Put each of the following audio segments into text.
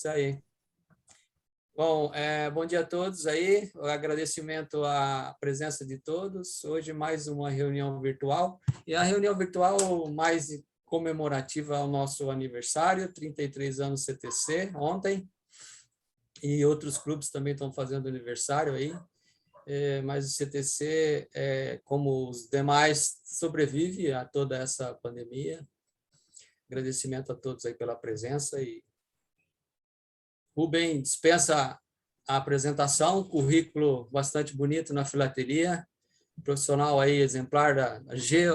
Isso aí. Bom, bom dia a todos aí. O agradecimento à presença de todos. Hoje mais uma reunião virtual. E a reunião virtual mais comemorativa ao nosso aniversário, 33 anos CTC, ontem. E outros clubes também estão fazendo aniversário aí. Mas o CTC, como os demais, sobrevive a toda essa pandemia. Agradecimento a todos aí pela presença. E Rubem dispensa a apresentação, currículo bastante bonito na filatelia, profissional aí exemplar da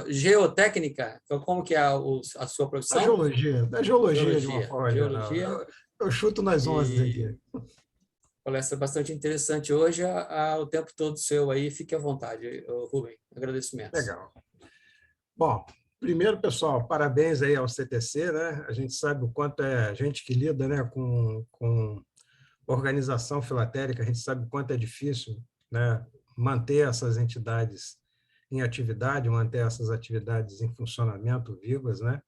geotécnica. Então, como que é a sua profissão? Da geologia de uma forma geologia. geral. Eu chuto nas 11 aqui. Palestra bastante interessante hoje, o tempo todo seu aí, fique à vontade, Rubem. Agradecimentos. Legal. Bom, primeiro, pessoal, parabéns aí ao CTC, né? A gente sabe o quanto é a gente que lida, né, com organização filatérica, a gente sabe o quanto é difícil, né, manter essas entidades em atividade, manter essas atividades em funcionamento vivas, né?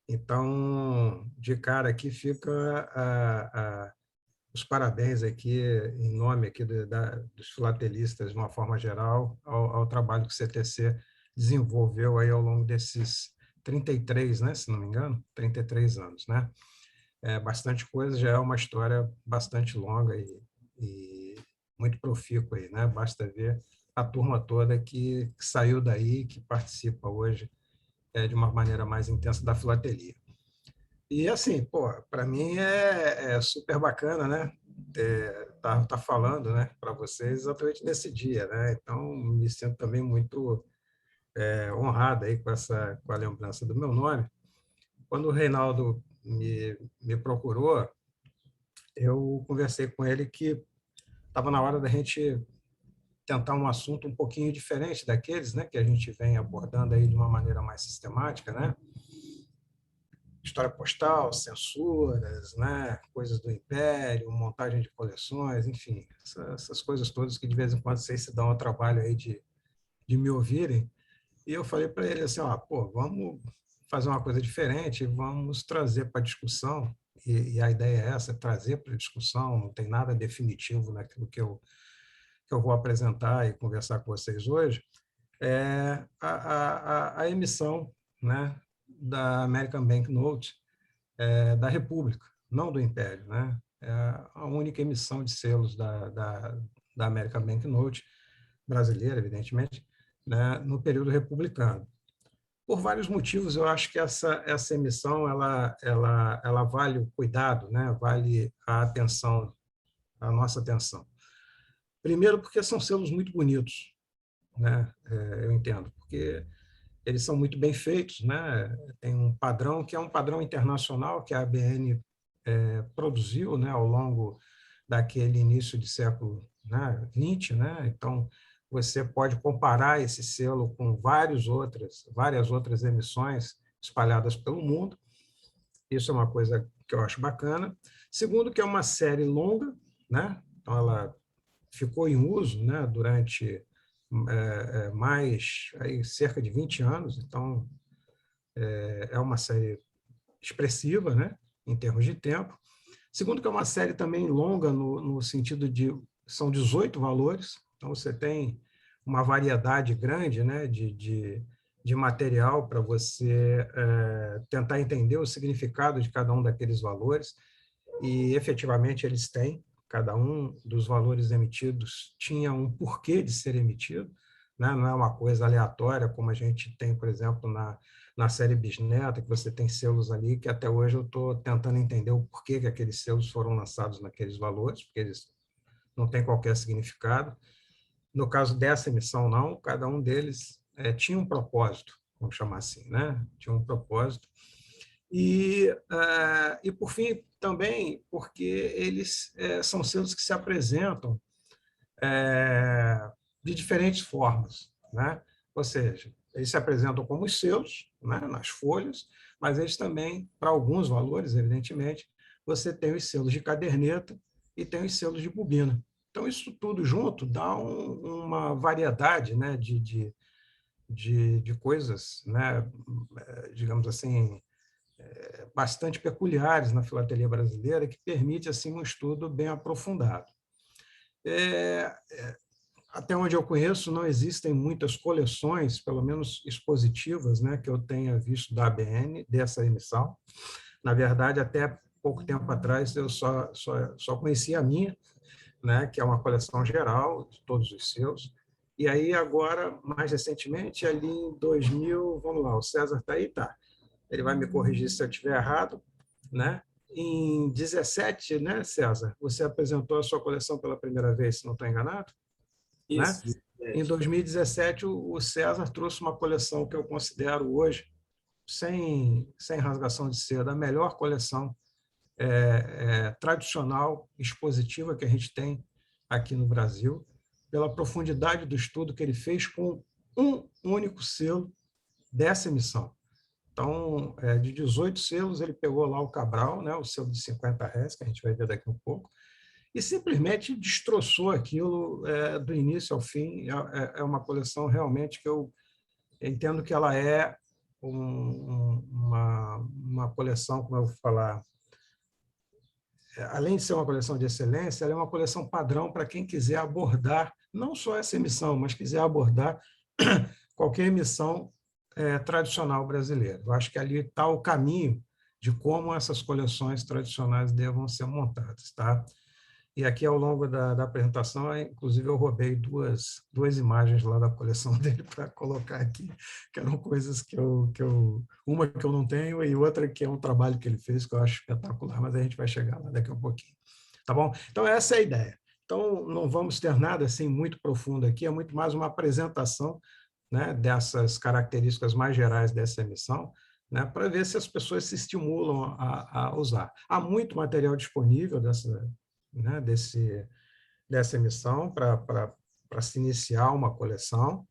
Então, de cara aqui fica os parabéns aqui, em nome aqui dos filatelistas, de uma forma geral, ao trabalho que o CTC desenvolveu aí ao longo desses 33, né, se não me engano, 33 anos, né? Bastante coisa, já é uma história bastante longa e muito profícua aí, né? Basta ver a turma toda que saiu daí, que participa hoje de uma maneira mais intensa da filatelia. E assim, pô, para mim é super bacana, né? Tá falando, né, para vocês exatamente nesse dia, né? Então me sinto também muito honrado aí com a lembrança do meu nome. Quando o Reinaldo me procurou, eu conversei com ele que estava na hora da gente tentar um assunto um pouquinho diferente daqueles, né, que a gente vem abordando aí de uma maneira mais sistemática, né? História postal, censuras, né, coisas do Império, montagem de coleções, enfim, essas coisas todas que de vez em quando vocês se dão ao trabalho aí de me ouvirem. E eu falei para ele assim, ó, pô, vamos fazer uma coisa diferente, vamos trazer para a discussão, e a ideia é essa, trazer para a discussão, não tem nada definitivo naquilo que eu vou apresentar e conversar com vocês hoje, a emissão, né, da American Banknote da República, não do Império, né? É a única emissão de selos da American Banknote brasileira, evidentemente, né, no período republicano. Por vários motivos, eu acho que essa emissão ela vale o cuidado, né? Vale a atenção, a nossa atenção. Primeiro, porque são selos muito bonitos, né? Eu entendo, porque eles são muito bem feitos, né? Tem um padrão que é um padrão internacional que a ABN produziu, né, ao longo daquele início de século, né, 20, né? Então você pode comparar esse selo com várias outras emissões espalhadas pelo mundo. Isso é uma coisa que eu acho bacana. Segundo, que é uma série longa, né? Então ela ficou em uso, né, durante cerca de 20 anos, então é uma série expressiva, né, em termos de tempo. Segundo, que é uma série também longa no sentido de são 18 valores, então você tem uma variedade grande, né, de material para você tentar entender o significado de cada um daqueles valores, e efetivamente eles têm. Cada um dos valores emitidos tinha um porquê de ser emitido, né? Não é uma coisa aleatória, como a gente tem, por exemplo, na série Bisneta, que você tem selos ali que até hoje eu estou tentando entender o porquê que aqueles selos foram lançados naqueles valores, porque eles não têm qualquer significado. No caso dessa emissão, não, cada um deles tinha um propósito, vamos chamar assim, né? Tinha um propósito. E por fim, também porque eles são selos que se apresentam de diferentes formas, né? Ou seja, eles se apresentam como os selos, né, nas folhas, mas eles também, para alguns valores, evidentemente, você tem os selos de caderneta e tem os selos de bobina. Então, isso tudo junto dá uma variedade, né, de coisas, né, digamos assim, bastante peculiares na filatelia brasileira, que permite assim um estudo bem aprofundado. Até onde eu conheço, não existem muitas coleções, pelo menos expositivas, né, que eu tenha visto da ABN, dessa emissão. Na verdade, até pouco tempo atrás, eu só conhecia a minha, né, que é uma coleção geral de todos os seus. E aí, agora, mais recentemente, ali em 2000, vamos lá, o César está aí, tá. Ele vai me corrigir se eu estiver errado, né? Em 17, né, César, você apresentou a sua coleção pela primeira vez, se não estou enganado? Né? Isso. Em 2017, o César trouxe uma coleção que eu considero hoje, sem rasgação de seda, a melhor coleção tradicional, expositiva que a gente tem aqui no Brasil, pela profundidade do estudo que ele fez com um único selo dessa emissão. Então, de 18 selos, ele pegou lá o Cabral, né, o selo de 50 réis, que a gente vai ver daqui a um pouco, e simplesmente destroçou aquilo do início ao fim. É uma coleção realmente que eu entendo que ela é uma coleção, como eu vou falar, além de ser uma coleção de excelência, ela é uma coleção padrão para quem quiser abordar, não só essa emissão, mas quiser abordar qualquer emissão tradicional brasileira. Eu acho que ali está o caminho de como essas coleções tradicionais devam ser montadas. Tá? E aqui, ao longo da apresentação, inclusive, eu roubei duas imagens lá da coleção dele para colocar aqui, que eram coisas uma que eu não tenho e outra que é um trabalho que ele fez, que eu acho espetacular, mas a gente vai chegar lá daqui a um pouquinho. Tá bom? Então, essa é a ideia. Então, não vamos ter nada assim muito profundo aqui, é muito mais uma apresentação, né, dessas características mais gerais dessa emissão, né, para ver se as pessoas se estimulam a usar. Há muito material disponível né, dessa emissão para se iniciar uma coleção.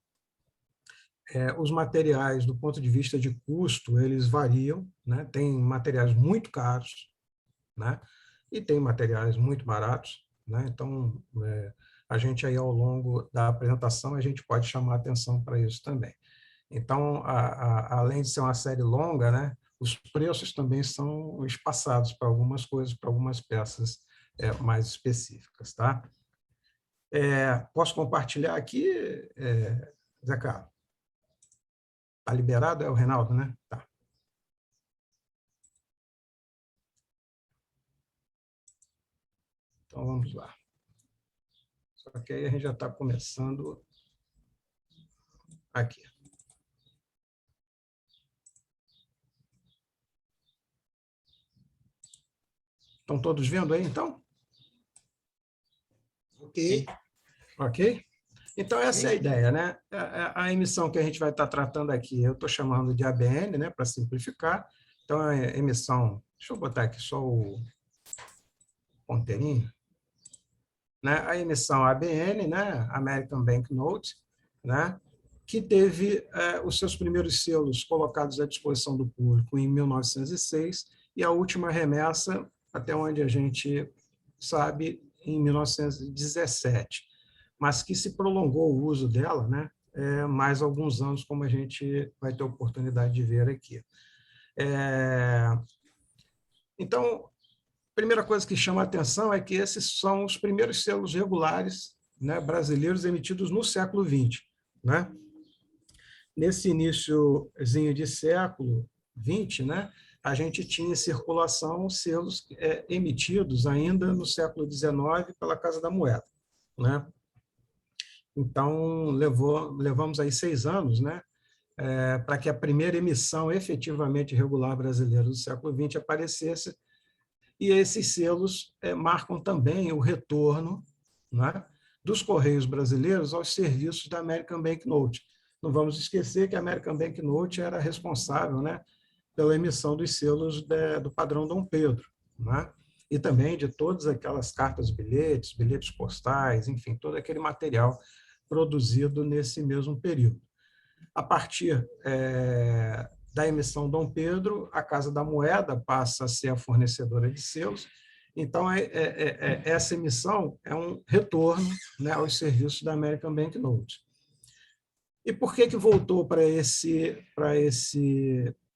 Os materiais, do ponto de vista de custo, eles variam, né? Tem materiais muito caros, né? E tem materiais muito baratos, né? Então, a gente aí, ao longo da apresentação, a gente pode chamar atenção para isso também. Então, além de ser uma série longa, né, os preços também são espaçados para algumas coisas, para algumas peças mais específicas. Tá? Posso compartilhar aqui, Zé Carlos? Está liberado? É o Reinaldo, né? Tá. Então, vamos lá. Só que aí a gente já está começando aqui. Estão todos vendo aí, então? Ok. Ok? Então, essa é a ideia, né? A emissão que a gente vai estar tratando aqui, eu estou chamando de ABN, né, para simplificar. Então, a emissão, deixa eu botar aqui só o ponteirinho, né? A emissão ABN, né, American Banknote, né, que teve os seus primeiros selos colocados à disposição do público em 1906 e a última remessa, até onde a gente sabe, em 1917, mas que se prolongou o uso dela, né, mais alguns anos, como a gente vai ter oportunidade de ver aqui. Então, a primeira coisa que chama a atenção é que esses são os primeiros selos regulares, né, brasileiros emitidos no século XX. Né? Nesse iníciozinho de século XX, né, a gente tinha em circulação selos emitidos ainda no século XIX pela Casa da Moeda. Né? Então, levamos aí 6 anos, né, para que a primeira emissão efetivamente regular brasileira do século XX aparecesse, e esses selos marcam também o retorno, né, dos Correios brasileiros aos serviços da American Banknote. Não vamos esquecer que a American Banknote era responsável, né, pela emissão dos selos do padrão Dom Pedro, né, e também de todas aquelas cartas, bilhetes postais, enfim, todo aquele material produzido nesse mesmo período. A partir da emissão Dom Pedro, a Casa da Moeda passa a ser a fornecedora de selos. Então, essa emissão é um retorno, né, aos serviços da American Banknote. E por que voltou para esse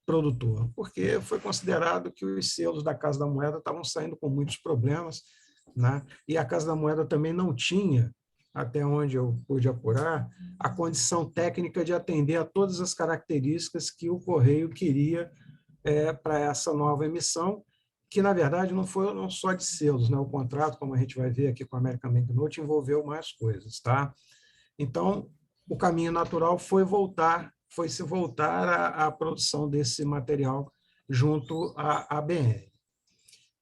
produtor, porque foi considerado que os selos da Casa da Moeda estavam saindo com muitos problemas, né? E a Casa da Moeda também não tinha, até onde eu pude apurar, a condição técnica de atender a todas as características que o Correio queria para essa nova emissão, que, na verdade, não foram só de selos, né? O contrato, como a gente vai ver aqui com a American Banknote, envolveu mais coisas, tá? Então, o caminho natural foi se voltar à produção desse material junto à ABN.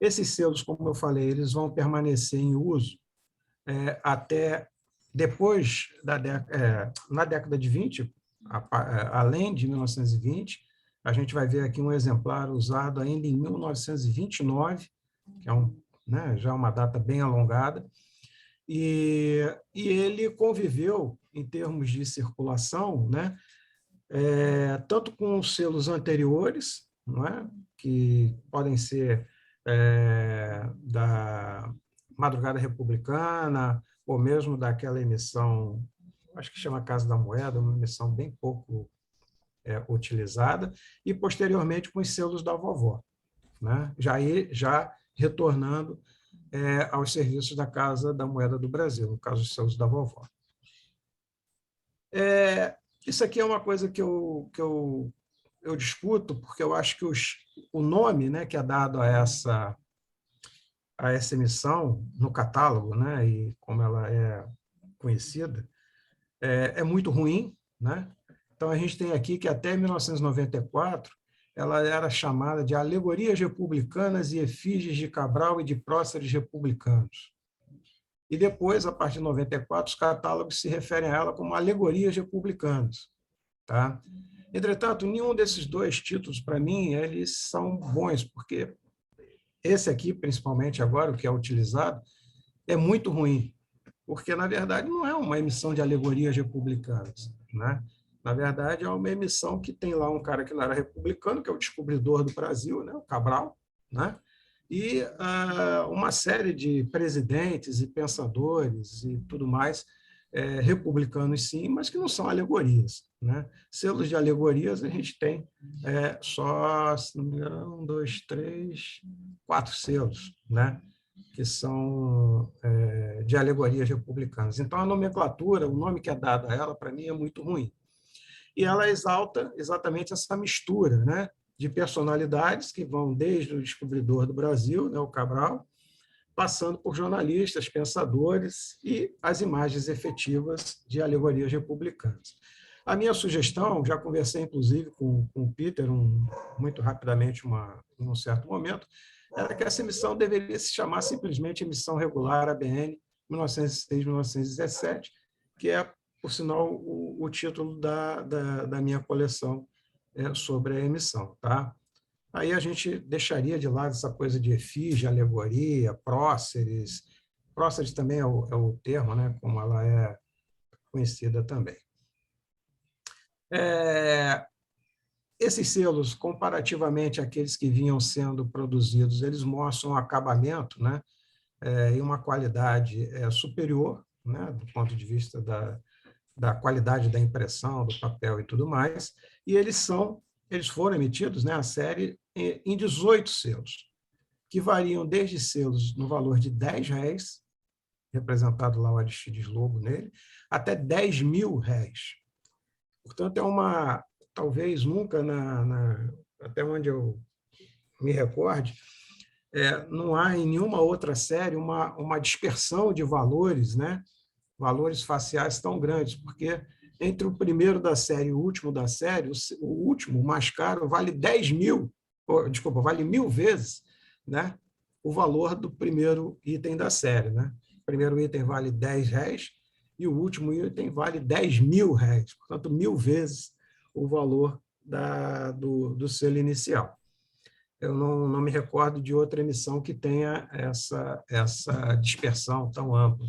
Esses selos, como eu falei, eles vão permanecer em uso até depois na década de 20, além de 1920, a gente vai ver aqui um exemplar usado ainda em 1929, que é né, já uma data bem alongada, e ele conviveu, em termos de circulação, né, tanto com os selos anteriores, não é? Que podem ser da Madrugada Republicana, ou mesmo daquela emissão, acho que chama Casa da Moeda, uma emissão bem pouco utilizada, e posteriormente com os selos da vovó, né? Já retornando aos serviços da Casa da Moeda do Brasil, no caso, os selos da vovó. Isso aqui é uma coisa que eu discuto, porque eu acho que o nome, né, que é dado a essa emissão no catálogo, né, e como ela é conhecida, é muito ruim, né? Então, a gente tem aqui que até 1994 ela era chamada de Alegorias Republicanas e Efígies de Cabral e de Próceres Republicanos. E depois, a partir de 94, os catálogos se referem a ela como Alegorias Republicanas. Tá? Entretanto, nenhum desses dois títulos, para mim, eles são bons, porque esse aqui, principalmente agora, o que é utilizado, é muito ruim, porque, na verdade, não é uma emissão de alegorias republicanas, né? Na verdade, é uma emissão que tem lá um cara que não era republicano, que é o descobridor do Brasil, né? O Cabral, né? E uma série de presidentes e pensadores e tudo mais, republicanos sim, mas que não são alegorias, né? Selos de alegorias a gente tem só, se não me engano, 1, 2, 3, 4 selos, né? Que são de alegorias republicanas. Então, a nomenclatura, o nome que é dado a ela, para mim, é muito ruim. E ela exalta exatamente essa mistura, né, de personalidades que vão desde o descobridor do Brasil, né, o Cabral, passando por jornalistas, pensadores e as imagens efetivas de alegorias republicanas. A minha sugestão, já conversei inclusive com o Peter muito rapidamente em um certo momento, era que essa emissão deveria se chamar simplesmente Emissão Regular ABN 1906-1917, que é, por sinal, o título da minha coleção sobre a emissão. Tá? Aí a gente deixaria de lado essa coisa de efígie, alegoria, próceres. Próceres também é o termo, né, como ela é conhecida também. Esses selos, comparativamente àqueles que vinham sendo produzidos, eles mostram um acabamento, né, e uma qualidade superior, né, do ponto de vista da qualidade da impressão, do papel e tudo mais, e eles foram emitidos, né, a série em 18 selos, que variam desde selos no valor de R$10, representado lá o Aristides Lobo nele, até R$10.000. Portanto, talvez nunca, até onde eu me recorde, não há em nenhuma outra série uma dispersão de valores, né? Valores faciais tão grandes, porque entre o primeiro da série e o último da série, o último, o mais caro, vale 10.000 vezes, né, o valor do primeiro item da série. Né? O primeiro item vale R$10 e o último item vale R$10.000, portanto, 1.000 vezes o valor do selo inicial. Eu não me recordo de outra emissão que tenha essa dispersão tão ampla.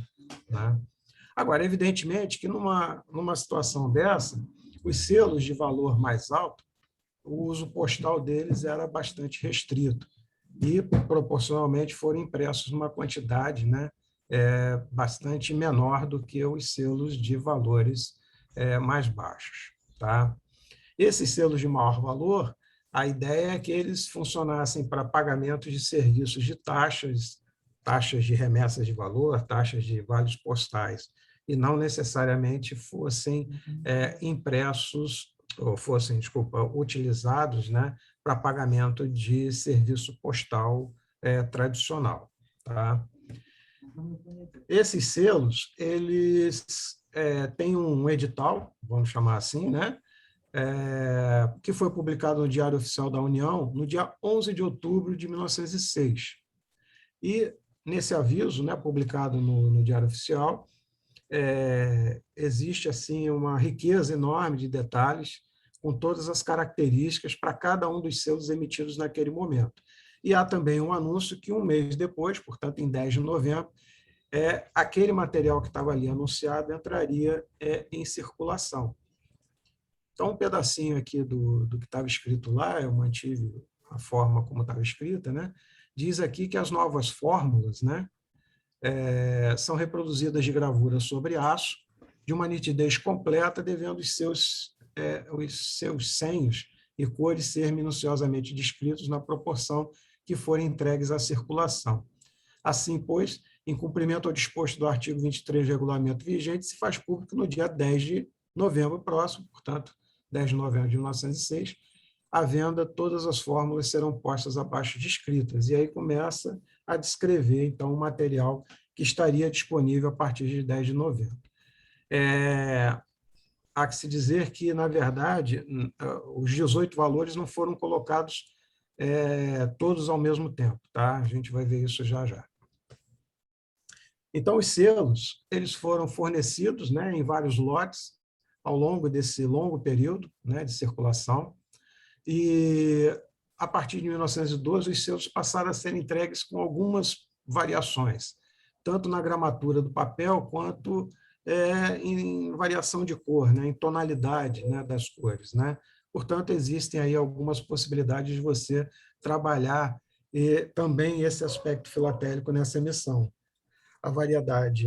Né? Agora, evidentemente que numa situação dessa, os selos de valor mais alto, o uso postal deles era bastante restrito e, proporcionalmente, foram impressos numa quantidade, né, bastante menor do que os selos de valores mais baixos. Tá? Esses selos de maior valor A ideia é que eles funcionassem para pagamento de serviços de taxas, taxas de remessas de valor, taxas de vales postais, e não necessariamente fossem impressos, ou fossem, desculpa, utilizados, né, para pagamento de serviço postal tradicional. Tá? Esses selos, eles têm um edital, vamos chamar assim, né, que foi publicado no Diário Oficial da União no dia 11 de outubro de 1906. E, nesse aviso, né, publicado no Diário Oficial, existe assim uma riqueza enorme de detalhes com todas as características para cada um dos selos emitidos naquele momento. E há também um anúncio que um mês depois, portanto, em 10 de novembro, aquele material que estava ali anunciado entraria em circulação. Então, um pedacinho aqui do que estava escrito lá, eu mantive a forma como estava escrita, né? Diz aqui que as novas fórmulas, né, são reproduzidas de gravura sobre aço, de uma nitidez completa, devendo os seus senhos e cores ser minuciosamente descritos na proporção que forem entregues à circulação. Assim, pois, em cumprimento ao disposto do artigo 23 do regulamento vigente, se faz público no dia 10 de novembro próximo, portanto, 10 de novembro de 1906, à venda, todas as fórmulas serão postas abaixo descritas. E aí começa a descrever, então, o material que estaria disponível a partir de 10 de novembro. Há que se dizer que, na verdade, os 18 valores não foram colocados todos ao mesmo tempo. Tá? A gente vai ver isso já já. Então, os selos eles foram fornecidos, né, em vários lotes ao longo desse longo período, né, de circulação, e a partir de 1912 os selos passaram a ser entregues com algumas variações, tanto na gramatura do papel quanto em variação de cor, né, em tonalidade, né, das cores, né? Portanto, existem aí algumas possibilidades de você trabalhar também esse aspecto filatélico nessa emissão. A variedade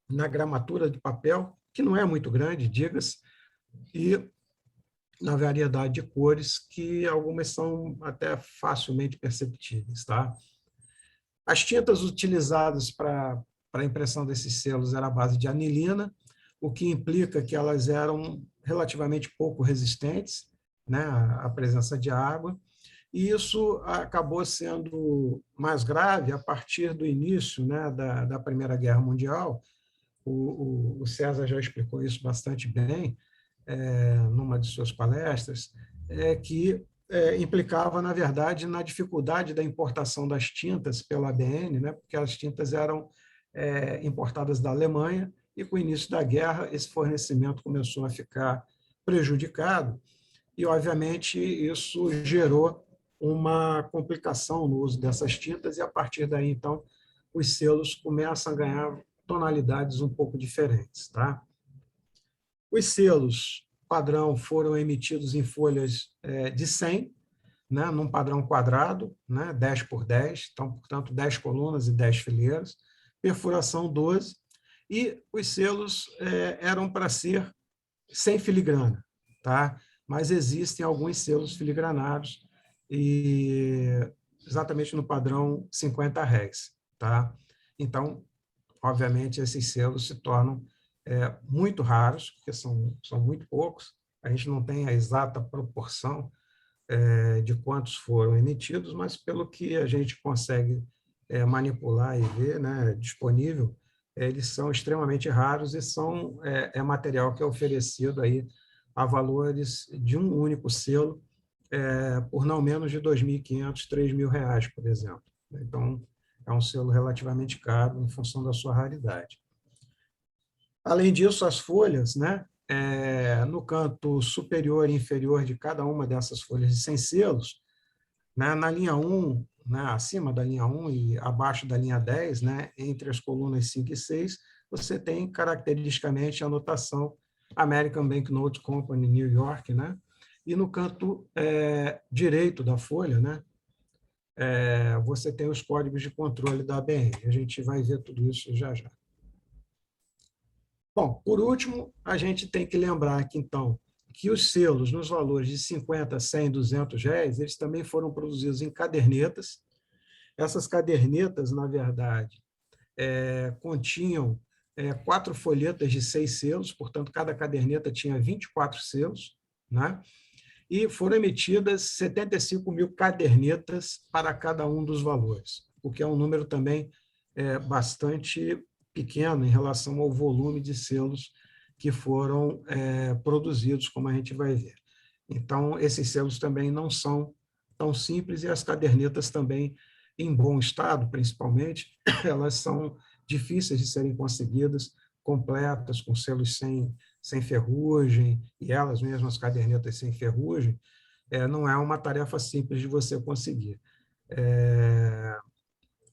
na gramatura de papel, que não é muito grande, diga-se, e na variedade de cores, que algumas são até facilmente perceptíveis. Tá? As tintas utilizadas para a impressão desses selos eram à base de anilina, o que implica que elas eram relativamente pouco resistentes, né, à presença de água, e isso acabou sendo mais grave a partir do início, né, da Primeira Guerra Mundial. O César já explicou isso bastante bem numa de suas palestras, que implicava, na verdade, na dificuldade da importação das tintas pela ABN, né, porque as tintas eram importadas da Alemanha, e com o início da guerra esse fornecimento começou a ficar prejudicado, e, obviamente, isso gerou uma complicação no uso dessas tintas, e, a partir daí, então, os selos começam a ganhar tonalidades um pouco diferentes. Tá? Os selos padrão foram emitidos em folhas de 100, né, num padrão quadrado, né, 10 por 10, então, portanto, 10 colunas e 10 fileiras, perfuração 12, e os selos eram para ser sem filigrana, tá? Mas existem alguns selos filigranados, e exatamente no padrão 50 réis. Tá? Então, obviamente, esses selos se tornam muito raros, porque são muito poucos, a gente não tem a exata proporção de quantos foram emitidos, mas pelo que a gente consegue manipular e ver, né, disponível, eles são extremamente raros e são material que é oferecido aí a valores de um único selo por não menos de R$ 2.500, R$ 3.000, por exemplo. Então, é um selo relativamente caro em função da sua raridade. Além disso, as folhas, né, no canto superior e inferior de cada uma dessas folhas de 100 selos, né, na linha 1, né, acima da linha 1 e abaixo da linha 10, né, entre as colunas 5 e 6, você tem caracteristicamente a anotação American Banknote Company, New York, né? E no canto direito da folha, né, você tem os códigos de controle da ABN. A gente vai ver tudo isso já já. Bom, por último, a gente tem que lembrar que, então, que os selos nos valores de 50, 100, 200 réis, eles também foram produzidos em cadernetas. Essas cadernetas, na verdade, continham 4 folhetas de 6 selos, portanto, cada caderneta tinha 24 selos, né? E foram emitidas 75 mil cadernetas para cada um dos valores, o que é um número também bastante pequeno em relação ao volume de selos que foram produzidos, como a gente vai ver. Então, esses selos também não são tão simples e as cadernetas também, em bom estado, principalmente, elas são difíceis de serem conseguidas, completas, com selos sem ferrugem, e elas mesmas, as cadernetas sem ferrugem, não é uma tarefa simples de você conseguir.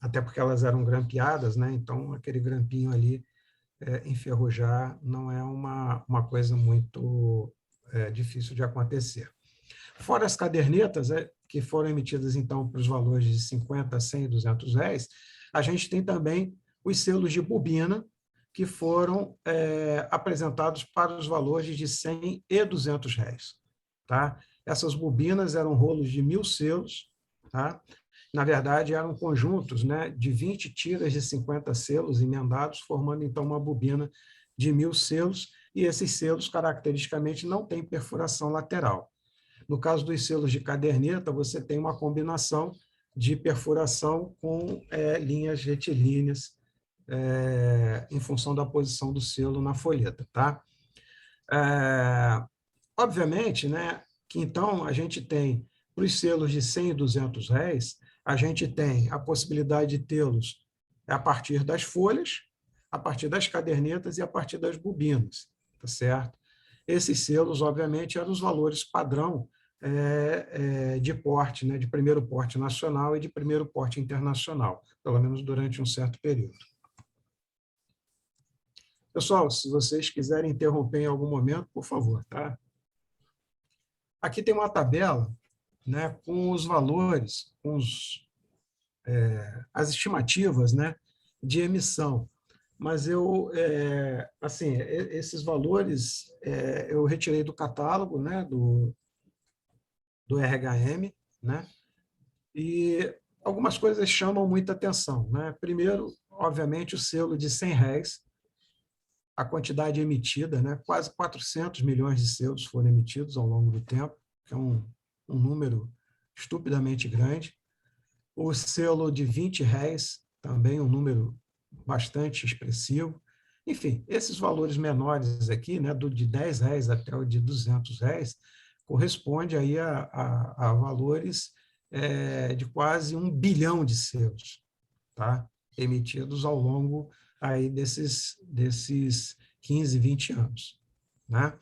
Até porque elas eram grampeadas, né? Então, aquele grampinho ali, enferrujar, não é uma coisa muito difícil de acontecer. Fora as cadernetas, que foram emitidas, então, para os valores de 50, 100 e 200 réis, a gente tem também os selos de bobina, que foram apresentados para os valores de 100 e 200 réis. Tá? Essas bobinas eram rolos de 1.000 selos, tá? Na verdade, eram conjuntos, né, de 20 tiras de 50 selos emendados, formando, então, uma bobina de 1.000 selos, e esses selos, caracteristicamente, não têm perfuração lateral. No caso dos selos de caderneta, você tem uma combinação de perfuração com linhas retilíneas, em função da posição do selo na folheta. Tá? Obviamente, né, que então a gente tem, para os selos de 100 e 200 réis, a gente tem a possibilidade de tê-los a partir das folhas, a partir das cadernetas e a partir das bobinas, tá certo? Esses selos, obviamente, eram os valores padrão de porte, né, de primeiro porte nacional e de primeiro porte internacional, pelo menos durante um certo período. Pessoal, se vocês quiserem interromper em algum momento, por favor, tá? Aqui tem uma tabela, né, com os valores, com as estimativas, né, de emissão. Mas assim, esses valores eu retirei do catálogo, né, do RHM, né, e algumas coisas chamam muita atenção, né? Primeiro, obviamente, o selo de 100 réis, a quantidade emitida, né? Quase 400 milhões de selos foram emitidos ao longo do tempo, que é um número estupidamente grande. O selo de 20 réis, também um número bastante expressivo. Enfim, esses valores menores aqui, né, de 10 réis até o de 200 réis, corresponde aí a valores de quase 1 bilhão de selos, tá? Emitidos ao longo aí desses 15, 20 anos. Né?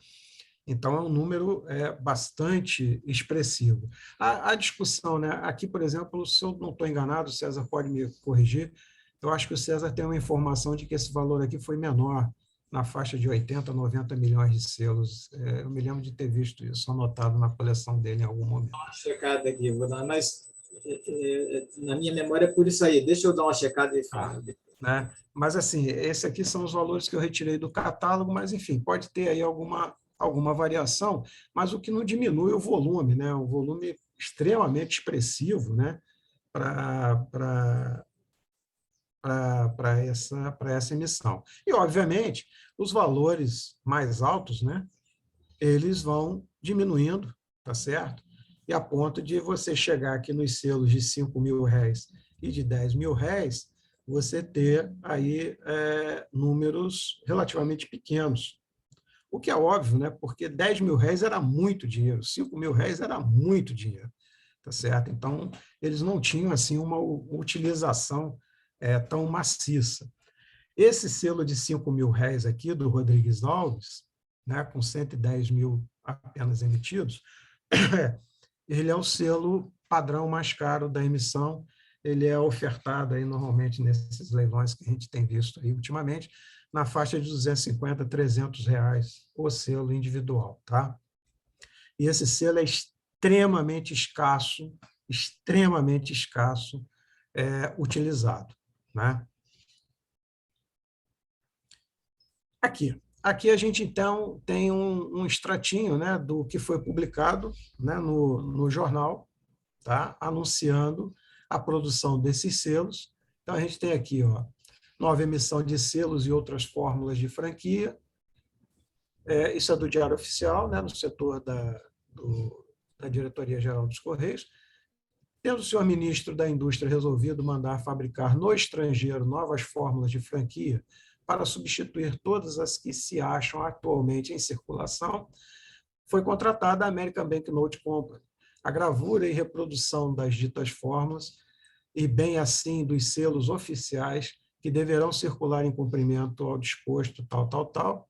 Então, é um número bastante expressivo. A discussão, né? Aqui, por exemplo, se eu não estou enganado, o César pode me corrigir, eu acho que o César tem uma informação de que esse valor aqui foi menor, na faixa de 80, 90 milhões de selos. Eu me lembro de ter visto isso anotado na coleção dele em algum momento. Vou dar uma checada aqui, mas na minha memória é por isso aí. Deixa eu dar uma checada e falar. Né? Mas, assim, esses aqui são os valores que eu retirei do catálogo, mas, enfim, pode ter aí alguma variação, mas o que não diminui o volume, né? Um volume extremamente expressivo, né? Para essa emissão. E, obviamente, os valores mais altos, né? Eles vão diminuindo, tá certo? E a ponto de você chegar aqui nos selos de 5 mil réis e de 10 mil réis, você ter aí números relativamente pequenos. O que é óbvio, né? Porque 10 mil réis era muito dinheiro, 5 mil réis era muito dinheiro, tá certo? Então, eles não tinham assim uma utilização tão maciça. Esse selo de 5 mil réis aqui, do Rodrigues Alves, né, com 110 mil apenas emitidos, ele é o selo padrão mais caro da emissão. Ele é ofertado aí normalmente nesses leilões que a gente tem visto aí ultimamente, na faixa de 250, 300 reais o selo individual. Tá? E esse selo é extremamente escasso utilizado. Né? Aqui, aqui a gente, então, tem um extratinho, né, do que foi publicado, né, no jornal, tá, anunciando a produção desses selos. Então, a gente tem aqui, ó, nova emissão de selos e outras fórmulas de franquia. Isso é do Diário Oficial, né, no setor da Diretoria-Geral dos Correios. Tendo o senhor ministro da Indústria resolvido mandar fabricar no estrangeiro novas fórmulas de franquia para substituir todas as que se acham atualmente em circulação, foi contratada a American Banknote Company. A gravura e reprodução das ditas fórmulas, e bem assim dos selos oficiais, que deverão circular em cumprimento ao disposto tal.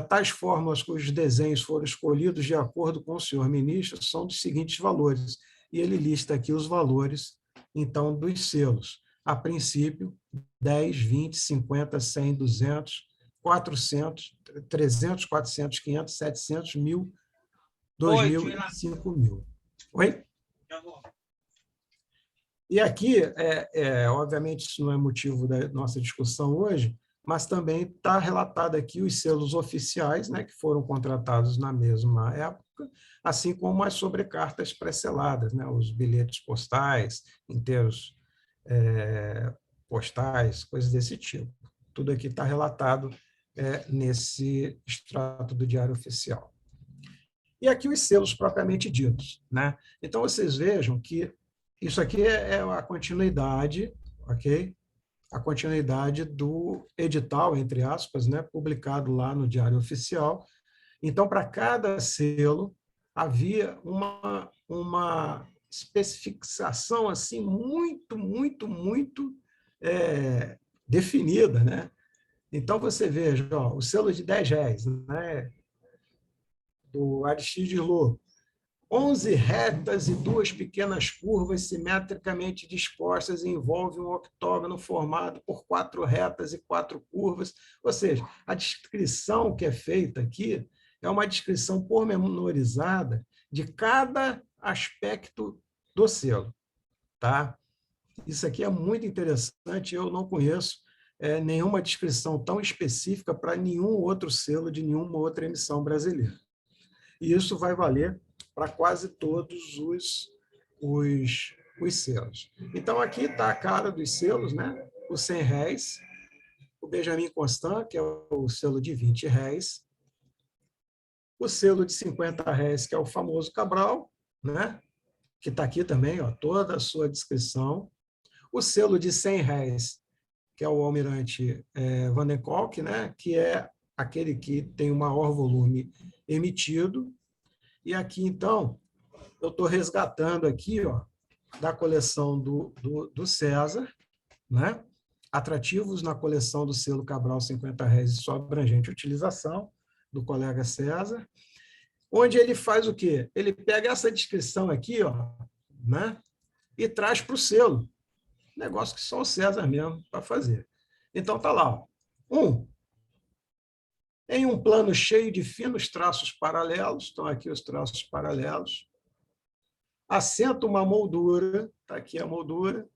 Tais fórmulas cujos desenhos foram escolhidos de acordo com o senhor ministro são dos seguintes valores, e ele lista aqui os valores, então, dos selos. A princípio, 10, 20, 50, 100, 200, 400, 300, 400, 500, 700, 1.000, 2.000 e 5.000. Oi? E aqui, obviamente, isso não é motivo da nossa discussão hoje, mas também está relatado aqui os selos oficiais, né, que foram contratados na mesma época, assim como as sobrecartas pré-seladas, né, os bilhetes postais, inteiros postais, coisas desse tipo. Tudo aqui está relatado nesse extrato do Diário Oficial. E aqui os selos propriamente ditos, né? Então, vocês vejam que isso aqui é a continuidade, ok? A continuidade do edital, entre aspas, né, publicado lá no Diário Oficial. Então, para cada selo, havia uma especificação assim, muito definida. Né? Então, você veja, ó, o selo de R$10, né, do Aristides Lô, 11 retas e 2 pequenas curvas simetricamente dispostas envolve um octógono formado por 4 retas e 4 curvas. Ou seja, a descrição que é feita aqui é uma descrição pormenorizada de cada aspecto do selo. Tá? Isso aqui é muito interessante, eu não conheço nenhuma descrição tão específica para nenhum outro selo de nenhuma outra emissão brasileira. E isso vai valer para quase todos os selos. Então, aqui está a cara dos selos, né? O R$100, o Benjamin Constant, que é o selo de R$20, o selo de R$50, que é o famoso Cabral, né? Que está aqui também, ó, toda a sua descrição. O selo de R$100, que é o Almirante Van den Kolk, né? Que é aquele que tem o maior volume emitido. E aqui, então, eu estou resgatando aqui, ó, da coleção do César, né? Atrativos na coleção do selo Cabral R$50 e sua abrangente utilização, do colega César, onde ele faz o quê? Ele pega essa descrição aqui, ó, né? E traz para o selo. Negócio que só o César mesmo para fazer. Então, está lá. Ó. Em um plano cheio de finos traços paralelos, estão aqui os traços paralelos, assenta uma moldura, está aqui a moldura,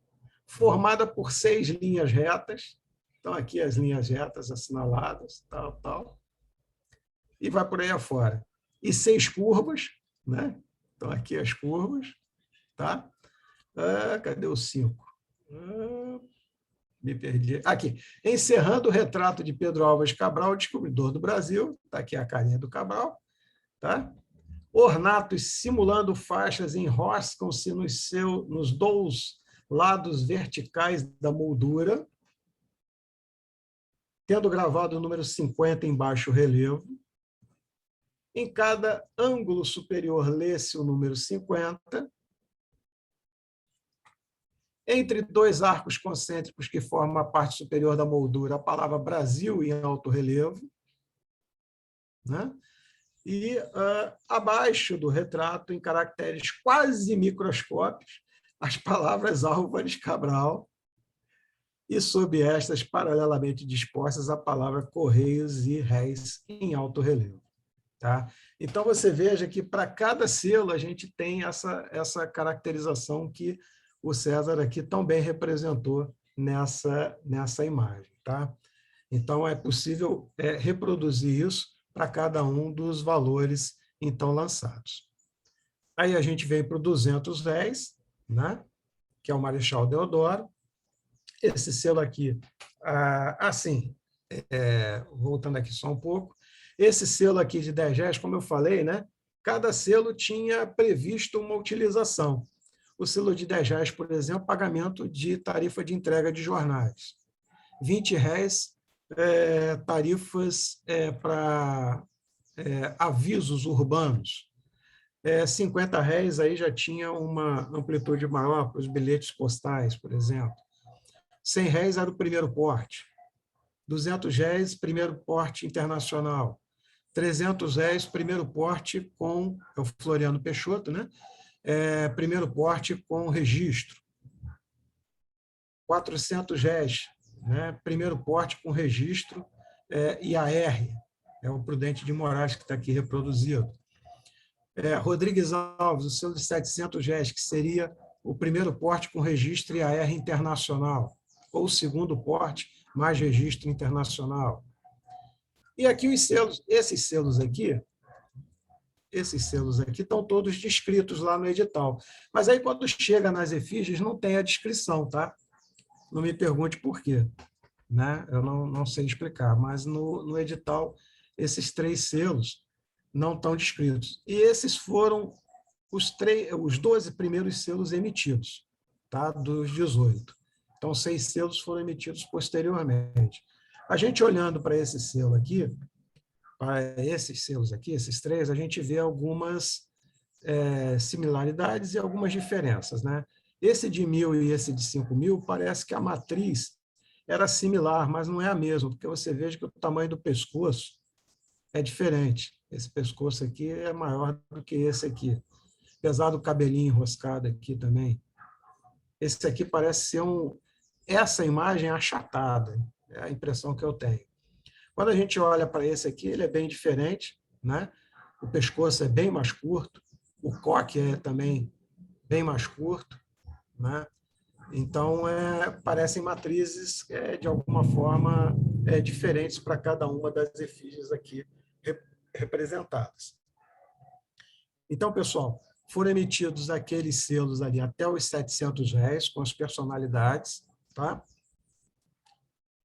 formada por 6 linhas retas, estão aqui as linhas retas assinaladas, tal, e vai por aí afora. E 6 curvas, né? Estão aqui as curvas, tá? Cadê o 5? Me perdi. Aqui. Encerrando o retrato de Pedro Álvares Cabral, descobridor do Brasil, está aqui a carinha do Cabral, tá? Ornatos simulando faixas enroscam-se nos 2 lados verticais da moldura, tendo gravado o número 50 em baixo relevo. Em cada ângulo superior lê-se o número 50. Entre 2 arcos concêntricos que formam a parte superior da moldura, a palavra Brasil em alto relevo. Né? E abaixo do retrato, em caracteres quase microscópicos, as palavras Álvares Cabral, e sob estas, paralelamente dispostas, a palavra Correios e Réis em alto relevo. Tá? Então, você veja que para cada selo a gente tem essa caracterização que o César aqui tão bem representou nessa imagem. Tá? Então, é possível reproduzir isso para cada um dos valores, então, lançados. Aí a gente vem para o 210, né? Que é o Marechal Deodoro. Esse selo aqui, assim, voltando aqui só um pouco, esse selo aqui de 10 réis, como eu falei, né? Cada selo tinha previsto uma utilização. O selo de 10 réis, por exemplo, pagamento de tarifa de entrega de jornais. 20 réis, tarifas para avisos urbanos. 50 réis aí já tinha uma amplitude maior para os bilhetes postais, por exemplo. 100 réis era o primeiro porte. 200 réis, primeiro porte internacional. 300 réis, primeiro porte com é o Floriano Peixoto, né? Primeiro porte com registro. 400 réis, né? Primeiro porte com registro IAR, é o Prudente de Moraes que está aqui reproduzido. Rodrigues Alves, o selo de 700 réis, que seria o primeiro porte com registro IAR internacional, ou o segundo porte mais registro internacional. E aqui os selos, esses selos aqui estão todos descritos lá no edital. Mas aí, quando chega nas efígies, não tem a descrição, tá? Não me pergunte por quê, né? Eu não sei explicar, mas no edital, esses 3 selos não estão descritos. E esses foram os 12 primeiros selos emitidos, tá? Dos 18. Então, 6 selos foram emitidos posteriormente. A gente olhando para esse selo aqui, para esses selos aqui, esses 3, a gente vê algumas similaridades e algumas diferenças, né? Esse de 1.000 e esse de 5.000, parece que a matriz era similar, mas não é a mesma, porque você veja que o tamanho do pescoço é diferente. Esse pescoço aqui é maior do que esse aqui. Apesar do cabelinho enroscado aqui também. Esse aqui parece ser essa imagem achatada, é a impressão que eu tenho. Quando a gente olha para esse aqui, ele é bem diferente, né? O pescoço é bem mais curto, o coque é também bem mais curto, né? Então, parecem matrizes, de alguma forma, diferentes para cada uma das efígies aqui representadas. Então, pessoal, foram emitidos aqueles selos ali até os 700 réis, com as personalidades, tá?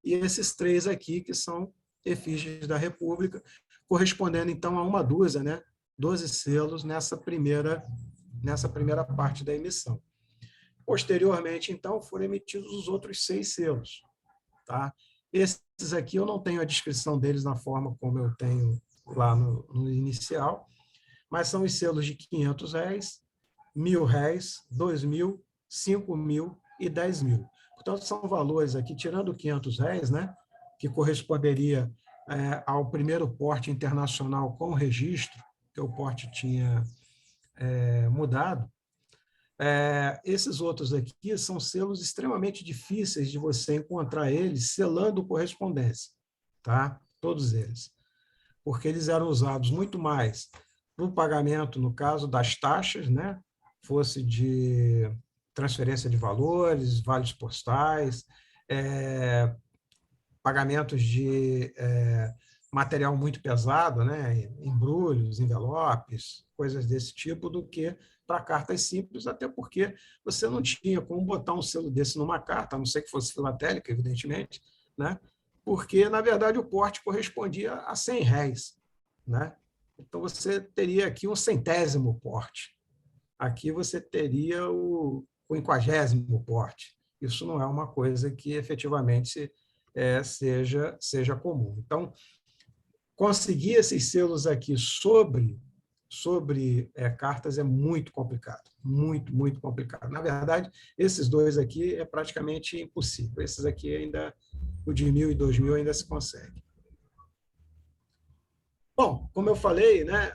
E esses 3 aqui, que são efígies da República, correspondendo, então, a uma dúzia, né? 12 selos nessa primeira parte da emissão. Posteriormente, então, foram emitidos os outros 6 selos. Tá? Esses aqui eu não tenho a descrição deles na forma como eu tenho lá no inicial, mas são os selos de 500 réis, 1.000 réis, 2.000, 5.000 e 10.000. Portanto, são valores aqui, tirando 500 réis, né, que corresponderia ao primeiro porte internacional com registro, que o porte tinha mudado. Esses outros aqui são selos extremamente difíceis de você encontrar eles selando correspondência, tá? Todos eles. Porque eles eram usados muito mais para o pagamento, no caso das taxas, né? Fosse de transferência de valores, vales postais, pagamentos de material muito pesado, né? Embrulhos, envelopes, coisas desse tipo, do que para cartas simples, até porque você não tinha como botar um selo desse numa carta, a não ser que fosse filatélica, evidentemente, né? Porque, na verdade, o porte correspondia a 100 réis, né? Então, você teria aqui um 100º porte. Aqui você teria o 50º porte. Isso não é uma coisa que efetivamente seja comum. Então, conseguir esses selos aqui sobre cartas é muito complicado, muito complicado. Na verdade, esses 2 aqui é praticamente impossível. Esses aqui ainda, o de 1.000 e 2.000 ainda se consegue. Bom, como eu falei, né,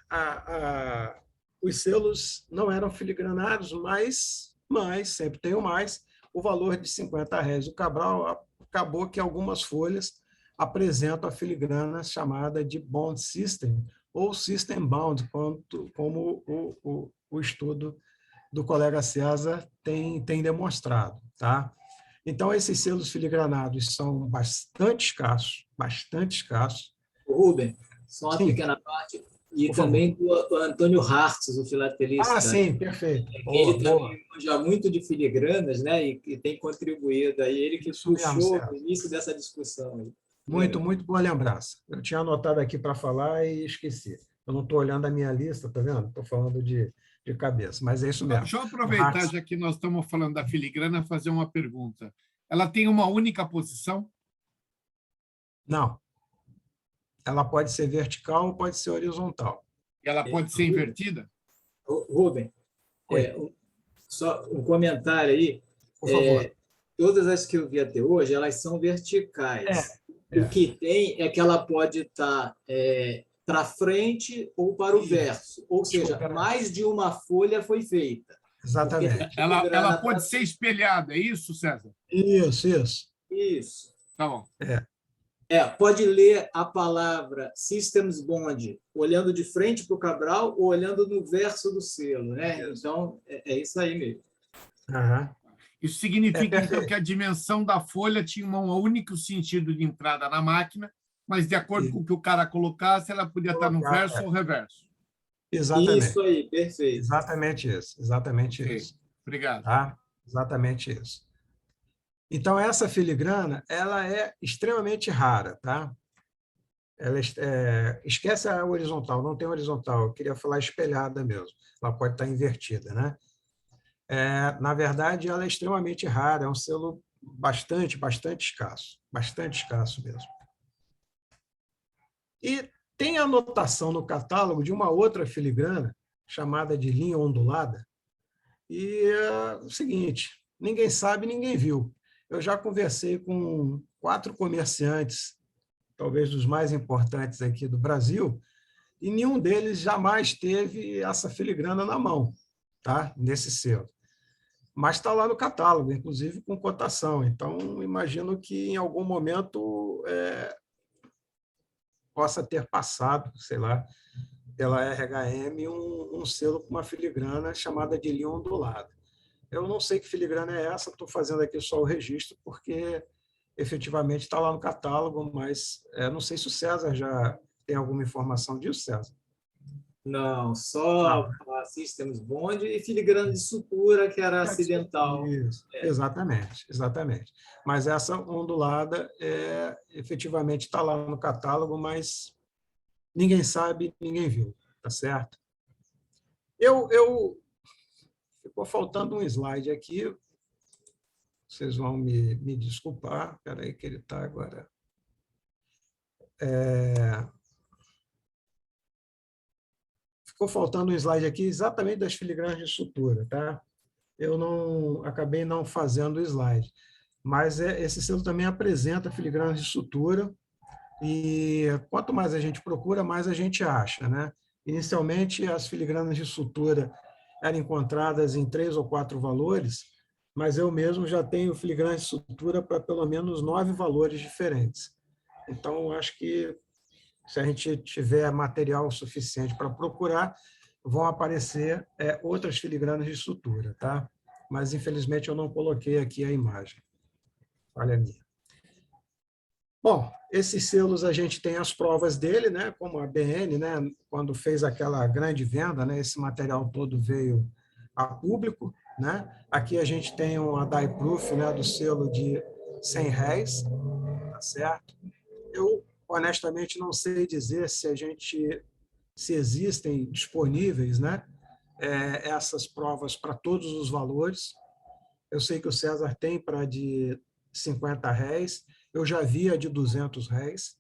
os selos não eram filigranados, mas sempre tem o mais, o valor de 50 réis. O Cabral acabou que algumas folhas apresentam a filigrana chamada de bond system, ou system bound, como o estudo do colega César tem demonstrado. Tá? Então, esses selos filigranados são bastante escassos, bastante escassos. Rubem, só uma Sim, pequena parte. E por favor. também do Antônio Hartz, o Ah, filatelista. sim, perfeito. Boa, Ele boa. também manja muito de filigranas, né? E tem contribuído. Aí ele que Isso mesmo, puxou o César. início dessa discussão. Aí. Muito, muito boa lembrança. Eu tinha anotado aqui para falar e esqueci. Eu não estou olhando a minha lista, tá vendo? Estou falando de cabeça, mas é isso mesmo. Deixa eu O aproveitar, Hartz, já que nós estamos falando da filigrana, fazer uma pergunta. Ela tem uma única posição? não. Ela pode ser vertical ou pode ser horizontal. E ela pode ser invertida? Rubem, Oi, só um comentário aí. por favor. Todas as que eu vi até hoje, elas são verticais. É. O que tem é que ela pode estar para frente ou para o Isso. verso. Ou seja, Desculpa, mais de uma folha foi feita. Exatamente. Ela pode ser espelhada, é isso, César? Isso, isso. Isso. Tá bom. Pode ler a palavra Systems Bond olhando de frente para o Cabral ou olhando no verso do selo, né? Então, é isso aí mesmo. Aham. Isso significa, então, perfeito. que a dimensão da folha tinha um único sentido de entrada na máquina, mas, de acordo com o que o cara colocasse, ela podia estar no verso ou reverso. Exatamente. Isso aí, perfeito. Exatamente isso. Exatamente Ok, isso. obrigado. Tá? Exatamente isso. Então, essa filigrana, ela é extremamente rara, tá? Ela esquece a horizontal, não tem horizontal, eu queria falar espelhada mesmo. Ela pode estar invertida, né? Na verdade, ela é extremamente rara, é um selo bastante escasso mesmo. E tem anotação no catálogo de uma outra filigrana, chamada de linha ondulada, e é o seguinte, ninguém sabe, ninguém viu. Eu já conversei com 4 comerciantes, talvez dos mais importantes aqui do Brasil, e nenhum deles jamais teve essa filigrana na mão, tá? Nesse selo. Mas está lá no catálogo, inclusive com cotação. Então, imagino que em algum momento possa ter passado, sei lá, pela RHM um selo com uma filigrana chamada de linha ondulada. Eu não sei que filigrana é essa, estou fazendo aqui só o registro, porque efetivamente está lá no catálogo, mas não sei se o César já tem alguma informação disso, César. Não, só a Systems Bond e filigrana de sutura, que era acidental. Isso, exatamente, exatamente. Mas essa ondulada efetivamente está lá no catálogo, mas ninguém sabe, ninguém viu, tá certo? Ficou faltando um slide aqui, vocês vão me desculpar, espera aí que ele está agora. Ficou faltando um slide aqui exatamente das filigranas de sutura, tá? Eu acabei não fazendo o slide, mas esse selo também apresenta filigranas de sutura, e quanto mais a gente procura, mais a gente acha, né? Inicialmente, as filigranas de sutura eram encontradas em 3 ou 4 valores, mas eu mesmo já tenho filigranas de sutura para pelo menos 9 valores diferentes. Então, acho que se a gente tiver material suficiente para procurar, vão aparecer outras filigranas de sutura, tá? Mas, infelizmente, eu não coloquei aqui a imagem. Olha a minha. Bom, esses selos a gente tem as provas dele, né? Como a BN, né? Quando fez aquela grande venda, né? Esse material todo veio a público, né? Aqui a gente tem uma die proof, né? Do selo de R$100, tá certo? Eu honestamente não sei dizer se existem disponíveis, né? Essas provas para todos os valores. Eu sei que o César tem para de R$50. Eu já vi a de R$200,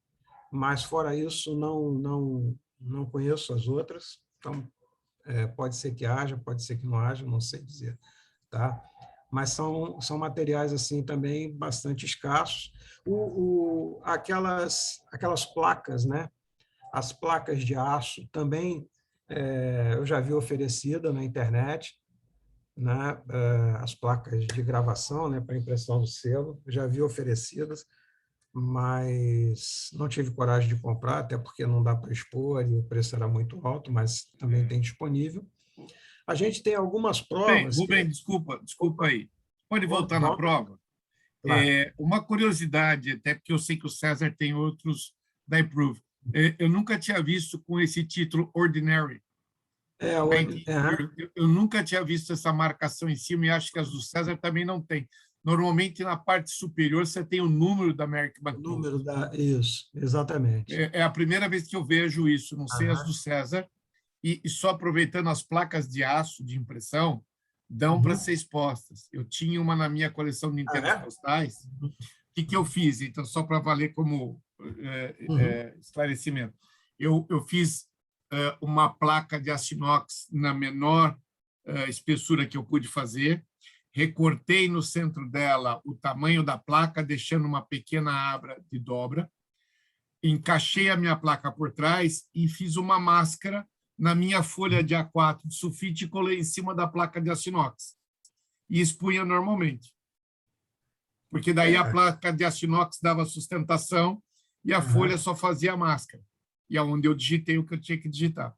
mas fora isso não conheço as outras. Então pode ser que haja, pode ser que não haja, não sei dizer, tá? Mas são materiais assim também bastante escassos. Aquelas placas, né? As placas de aço também eu já vi oferecida na internet, né? As placas de gravação, né? Para impressão do selo, já vi oferecidas, mas não tive coragem de comprar, até porque não dá para expor e o preço era muito alto, mas também tem disponível. A gente tem algumas provas... Rubem, desculpa aí. Pode voltar na prova? Claro. Uma curiosidade, até porque eu sei que o César tem outros da Improve. Eu nunca tinha visto com esse título Ordinary. Eu nunca tinha visto essa marcação em cima e acho que as do César também não tem. Normalmente, na parte superior, você tem o número da American Banknote. Isso, exatamente. É a primeira vez que eu vejo isso, não sei as do César. E só aproveitando, as placas de aço de impressão dão para ser expostas. Eu tinha uma na minha coleção de enterros postais. O que eu fiz? Então, só para valer como esclarecimento. Eu fiz uma placa de aço inox na menor espessura que eu pude fazer, recortei no centro dela o tamanho da placa, deixando uma pequena abra de dobra, encaixei a minha placa por trás e fiz uma máscara na minha folha de A4 de sulfite e colei em cima da placa de aço inox e expunha normalmente. Porque daí a placa de aço inox dava sustentação e a folha só fazia a máscara. E é onde eu digitei o que eu tinha que digitar.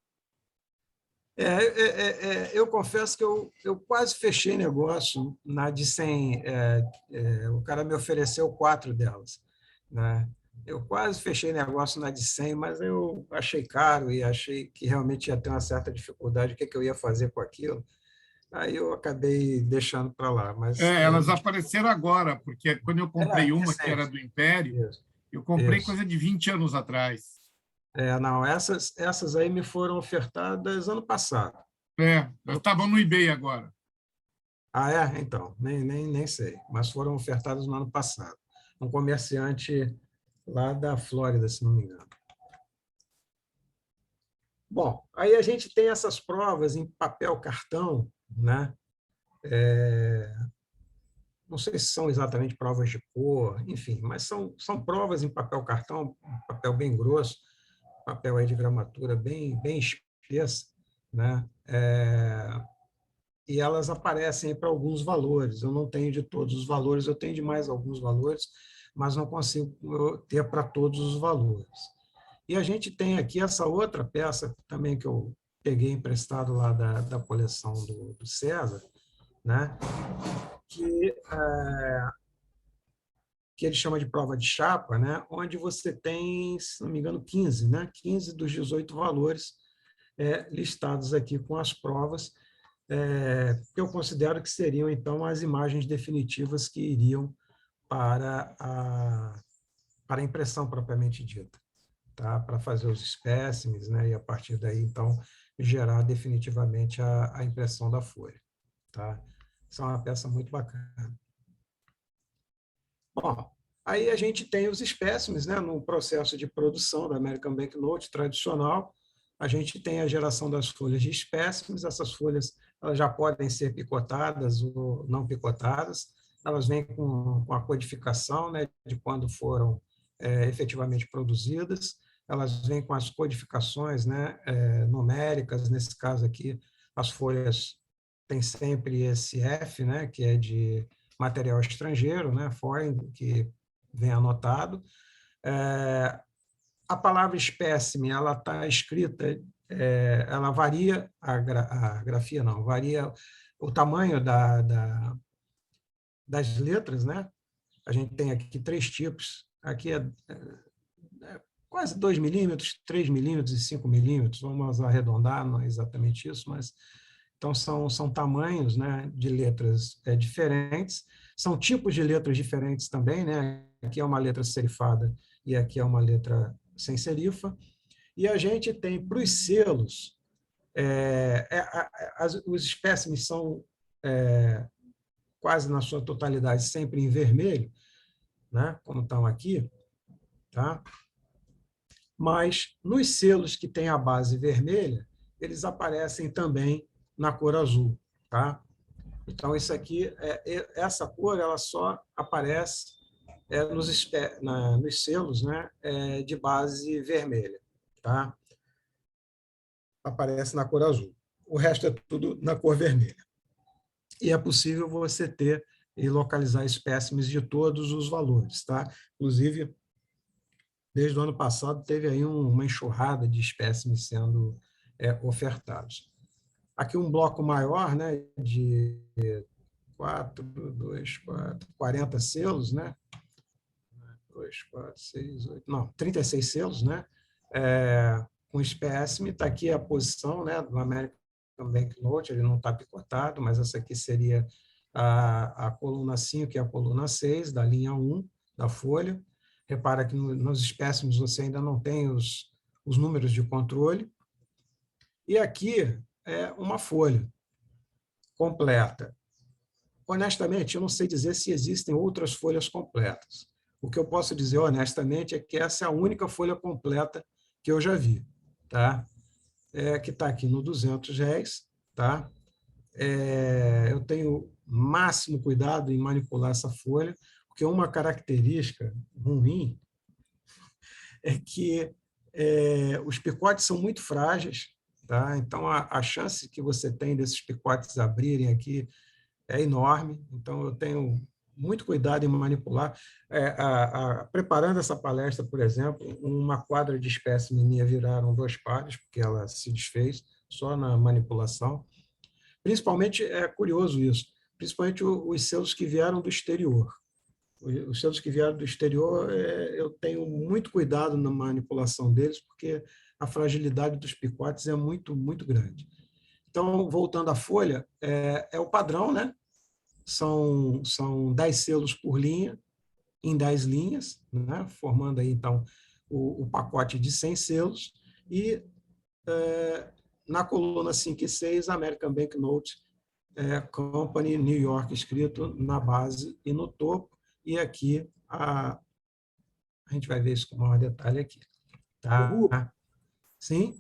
Eu confesso que eu quase fechei negócio na de 100. O cara me ofereceu 4 delas, né? Eu quase fechei negócio na de 100, mas eu achei caro e achei que realmente ia ter uma certa dificuldade, o que eu ia fazer com aquilo. Aí eu acabei deixando para lá. Mas elas apareceram agora, porque quando eu comprei uma que era do Império, eu comprei coisa de 20 anos atrás. Não, essas aí me foram ofertadas ano passado. Estavam no eBay agora. Então, nem sei, mas foram ofertadas no ano passado. Um comerciante lá da Flórida, se não me engano. Bom, aí a gente tem essas provas em papel cartão, né? Não sei se são exatamente provas de cor, enfim, mas são provas em papel cartão, papel bem grosso, papel aí de gramatura bem espessa, né? E elas aparecem para alguns valores. Eu não tenho de todos os valores, eu tenho de mais alguns valores, mas não consigo ter para todos os valores. E a gente tem aqui essa outra peça também que eu peguei emprestado lá da coleção do César, né? Que ele chama de prova de chapa, né? Onde você tem, se não me engano, 15, né? 15 dos 18 valores listados aqui com as provas, que eu considero que seriam, então, as imagens definitivas que iriam para a impressão propriamente dita, tá? Para fazer os espécimes, né? E, a partir daí, então, gerar definitivamente a impressão da folha. Tá? Isso é uma peça muito bacana. Bom, aí a gente tem os espécimes, né? No processo de produção da American Banknote tradicional, a gente tem a geração das folhas de espécimes. Essas folhas elas já podem ser picotadas ou não picotadas. Elas vêm com a codificação, né, de quando foram efetivamente produzidas. Elas vêm com as codificações, né, numéricas. Nesse caso aqui, as folhas têm sempre esse F, né, que é de material estrangeiro, né, foreign, que vem anotado. A palavra espécime, ela está escrita, ela varia, a grafia não, varia o tamanho das letras, né? A gente tem aqui 3 tipos, aqui é quase 2 milímetros, 3 milímetros e 5 milímetros, vamos arredondar, não é exatamente isso, mas então são tamanhos, né, de letras diferentes, são tipos de letras diferentes também, né? Aqui é uma letra serifada e aqui é uma letra sem serifa, e a gente tem para os selos, os espécimes são quase na sua totalidade sempre em vermelho, né, como estão aqui, tá? Mas nos selos que têm a base vermelha, eles aparecem também na cor azul, tá? Então isso aqui, essa cor, ela só aparece nos selos, né, de base vermelha, tá? Aparece na cor azul. O resto é tudo na cor vermelha. E é possível você ter e localizar espécimes de todos os valores, tá? Inclusive, desde o ano passado, teve aí uma enxurrada de espécimes sendo ofertados. Aqui um bloco maior, né, 40 selos, né? 2, 4, 6, 8, não, 36 selos, né? Com espécime, está aqui a posição, né, do American Banknote, ele não está picotado, mas essa aqui seria a coluna 5 e a coluna 6, da linha 1 da folha. Repara que nos espécimes você ainda não tem os números de controle. E aqui é uma folha completa. Honestamente, eu não sei dizer se existem outras folhas completas. O que eu posso dizer, honestamente, é que essa é a única folha completa que eu já vi, tá? Que está aqui no 200 réis, tá? Eu tenho máximo cuidado em manipular essa folha, porque uma característica ruim é que os picotes são muito frágeis, tá? Então, a chance que você tem desses picotes abrirem aqui é enorme, então eu tenho muito cuidado em manipular. Preparando essa palestra, por exemplo, uma quadra de espécime minha viraram 2 pares, porque ela se desfez só na manipulação. Principalmente, é curioso isso, principalmente os selos que vieram do exterior. Os selos que vieram do exterior, eu tenho muito cuidado na manipulação deles, porque a fragilidade dos picotes é muito, muito grande. Então, voltando à folha, é o padrão, né? São 10 selos por linha, em 10 linhas, né? Formando aí, então, o pacote de 100 selos. E na coluna 5 e 6, American Banknote Company, New York, escrito na base e no topo. E aqui, a gente vai ver isso com maior detalhe aqui. Tá? Sim?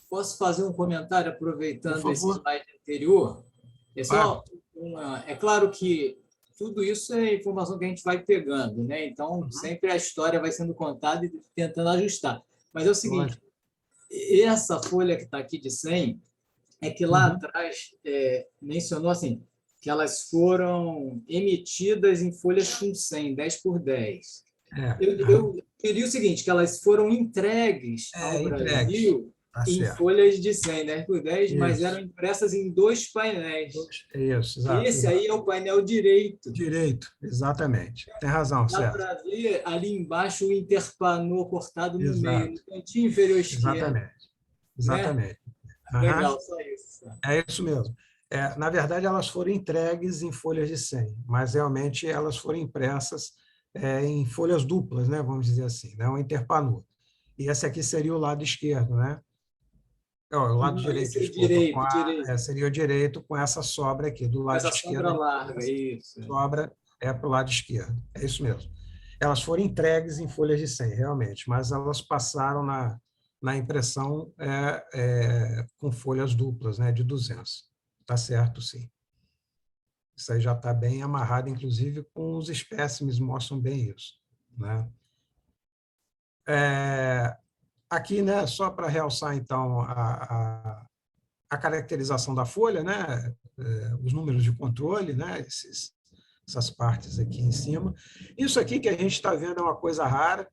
Posso fazer um comentário aproveitando esse favor. slide anterior? Claro. É claro que tudo isso é informação que a gente vai pegando, né? Então, sempre a história vai sendo contada e tentando ajustar. Mas é o seguinte, essa folha que está aqui de 100, é que lá atrás mencionou assim, que elas foram emitidas em folhas com 100, 10 por 10. Eu queria o seguinte, que elas foram entregues ao Brasil em folhas de 100, 10 por 10, isso. Mas eram impressas em 2 painéis. Isso, exato. Esse aí é o painel direito. Direito, exatamente. Tem razão, Dá para ver ali embaixo o interpanô cortado no meio, no cantinho inferior esquerdo. Exatamente. Né? Legal, só isso. É isso mesmo. Na verdade, elas foram entregues em folhas de 100, mas realmente elas foram impressas em folhas duplas, né? Vamos dizer assim, né? Um interpanô. E esse aqui seria o lado esquerdo, né? O lado direito, desculpa, seria o direito com essa sobra aqui, do lado esquerdo. Sobra larga, isso. Sobra para o lado esquerdo, é isso mesmo. Elas foram entregues em folhas de 100, realmente, mas elas passaram na impressão com folhas duplas, né, de 200. Está certo, sim. Isso aí já está bem amarrado, inclusive com os espécimes mostram bem isso, né? Aqui, né, só para realçar, então, a caracterização da folha, né, os números de controle, né, essas partes aqui em cima. Isso aqui que a gente está vendo é uma coisa rara,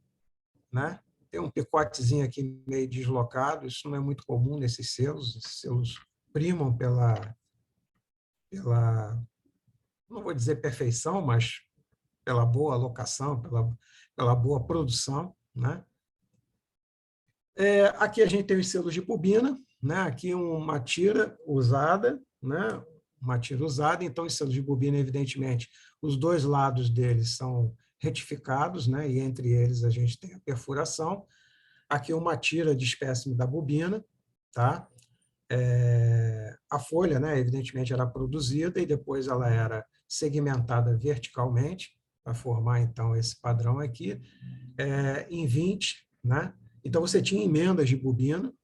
né? Tem um picotezinho aqui meio deslocado, isso não é muito comum nesses selos. Esses selos primam pela não vou dizer perfeição, mas pela boa alocação, pela boa produção, né? Aqui a gente tem os selos de bobina, né? Aqui uma tira usada, né? Uma tira usada, então os selos de bobina, evidentemente, os 2 lados deles são retificados, né? E entre eles a gente tem a perfuração. Aqui uma tira de espécime da bobina, tá? A folha, né? Evidentemente, era produzida e depois ela era segmentada verticalmente para formar, então, esse padrão aqui, em 20, né? Então, você tinha emendas de bobina,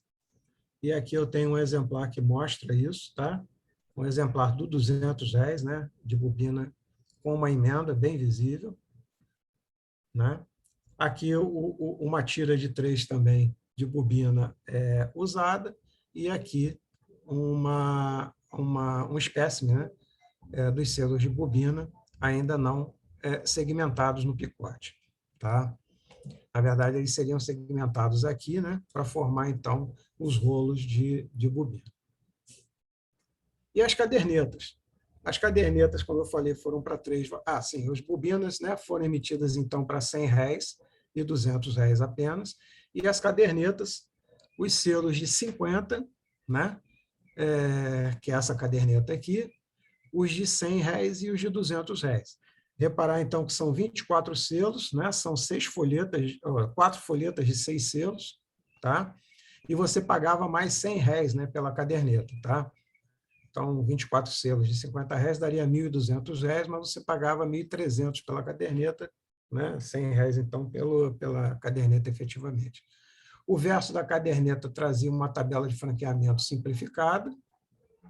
e aqui eu tenho um exemplar que mostra isso, tá? Um exemplar do 200 réis, né? De bobina com uma emenda bem visível, né? Aqui uma tira de 3 também de bobina usada, e aqui um espécime, né? Dos selos de bobina ainda não segmentados no picote, tá? Na verdade, eles seriam segmentados aqui, né, para formar, então, os rolos de bobina. E as cadernetas? As cadernetas, como eu falei, foram para 3. Ah, sim, as bobinas, né, foram emitidas, então, para R$100 e R$200 apenas. E as cadernetas, os selos de 50, né, que é essa caderneta aqui, os de R$100 e os de R$200. Reparar, então, que são 24 selos, né, são 4 folhetas de 6 selos, tá? E você pagava mais R$100, né, pela caderneta, tá? Então, 24 selos de R$50 daria R$1.200, mas você pagava R$1.300 pela caderneta, né? R$100, então, pela caderneta efetivamente. O verso da caderneta trazia uma tabela de franqueamento simplificada,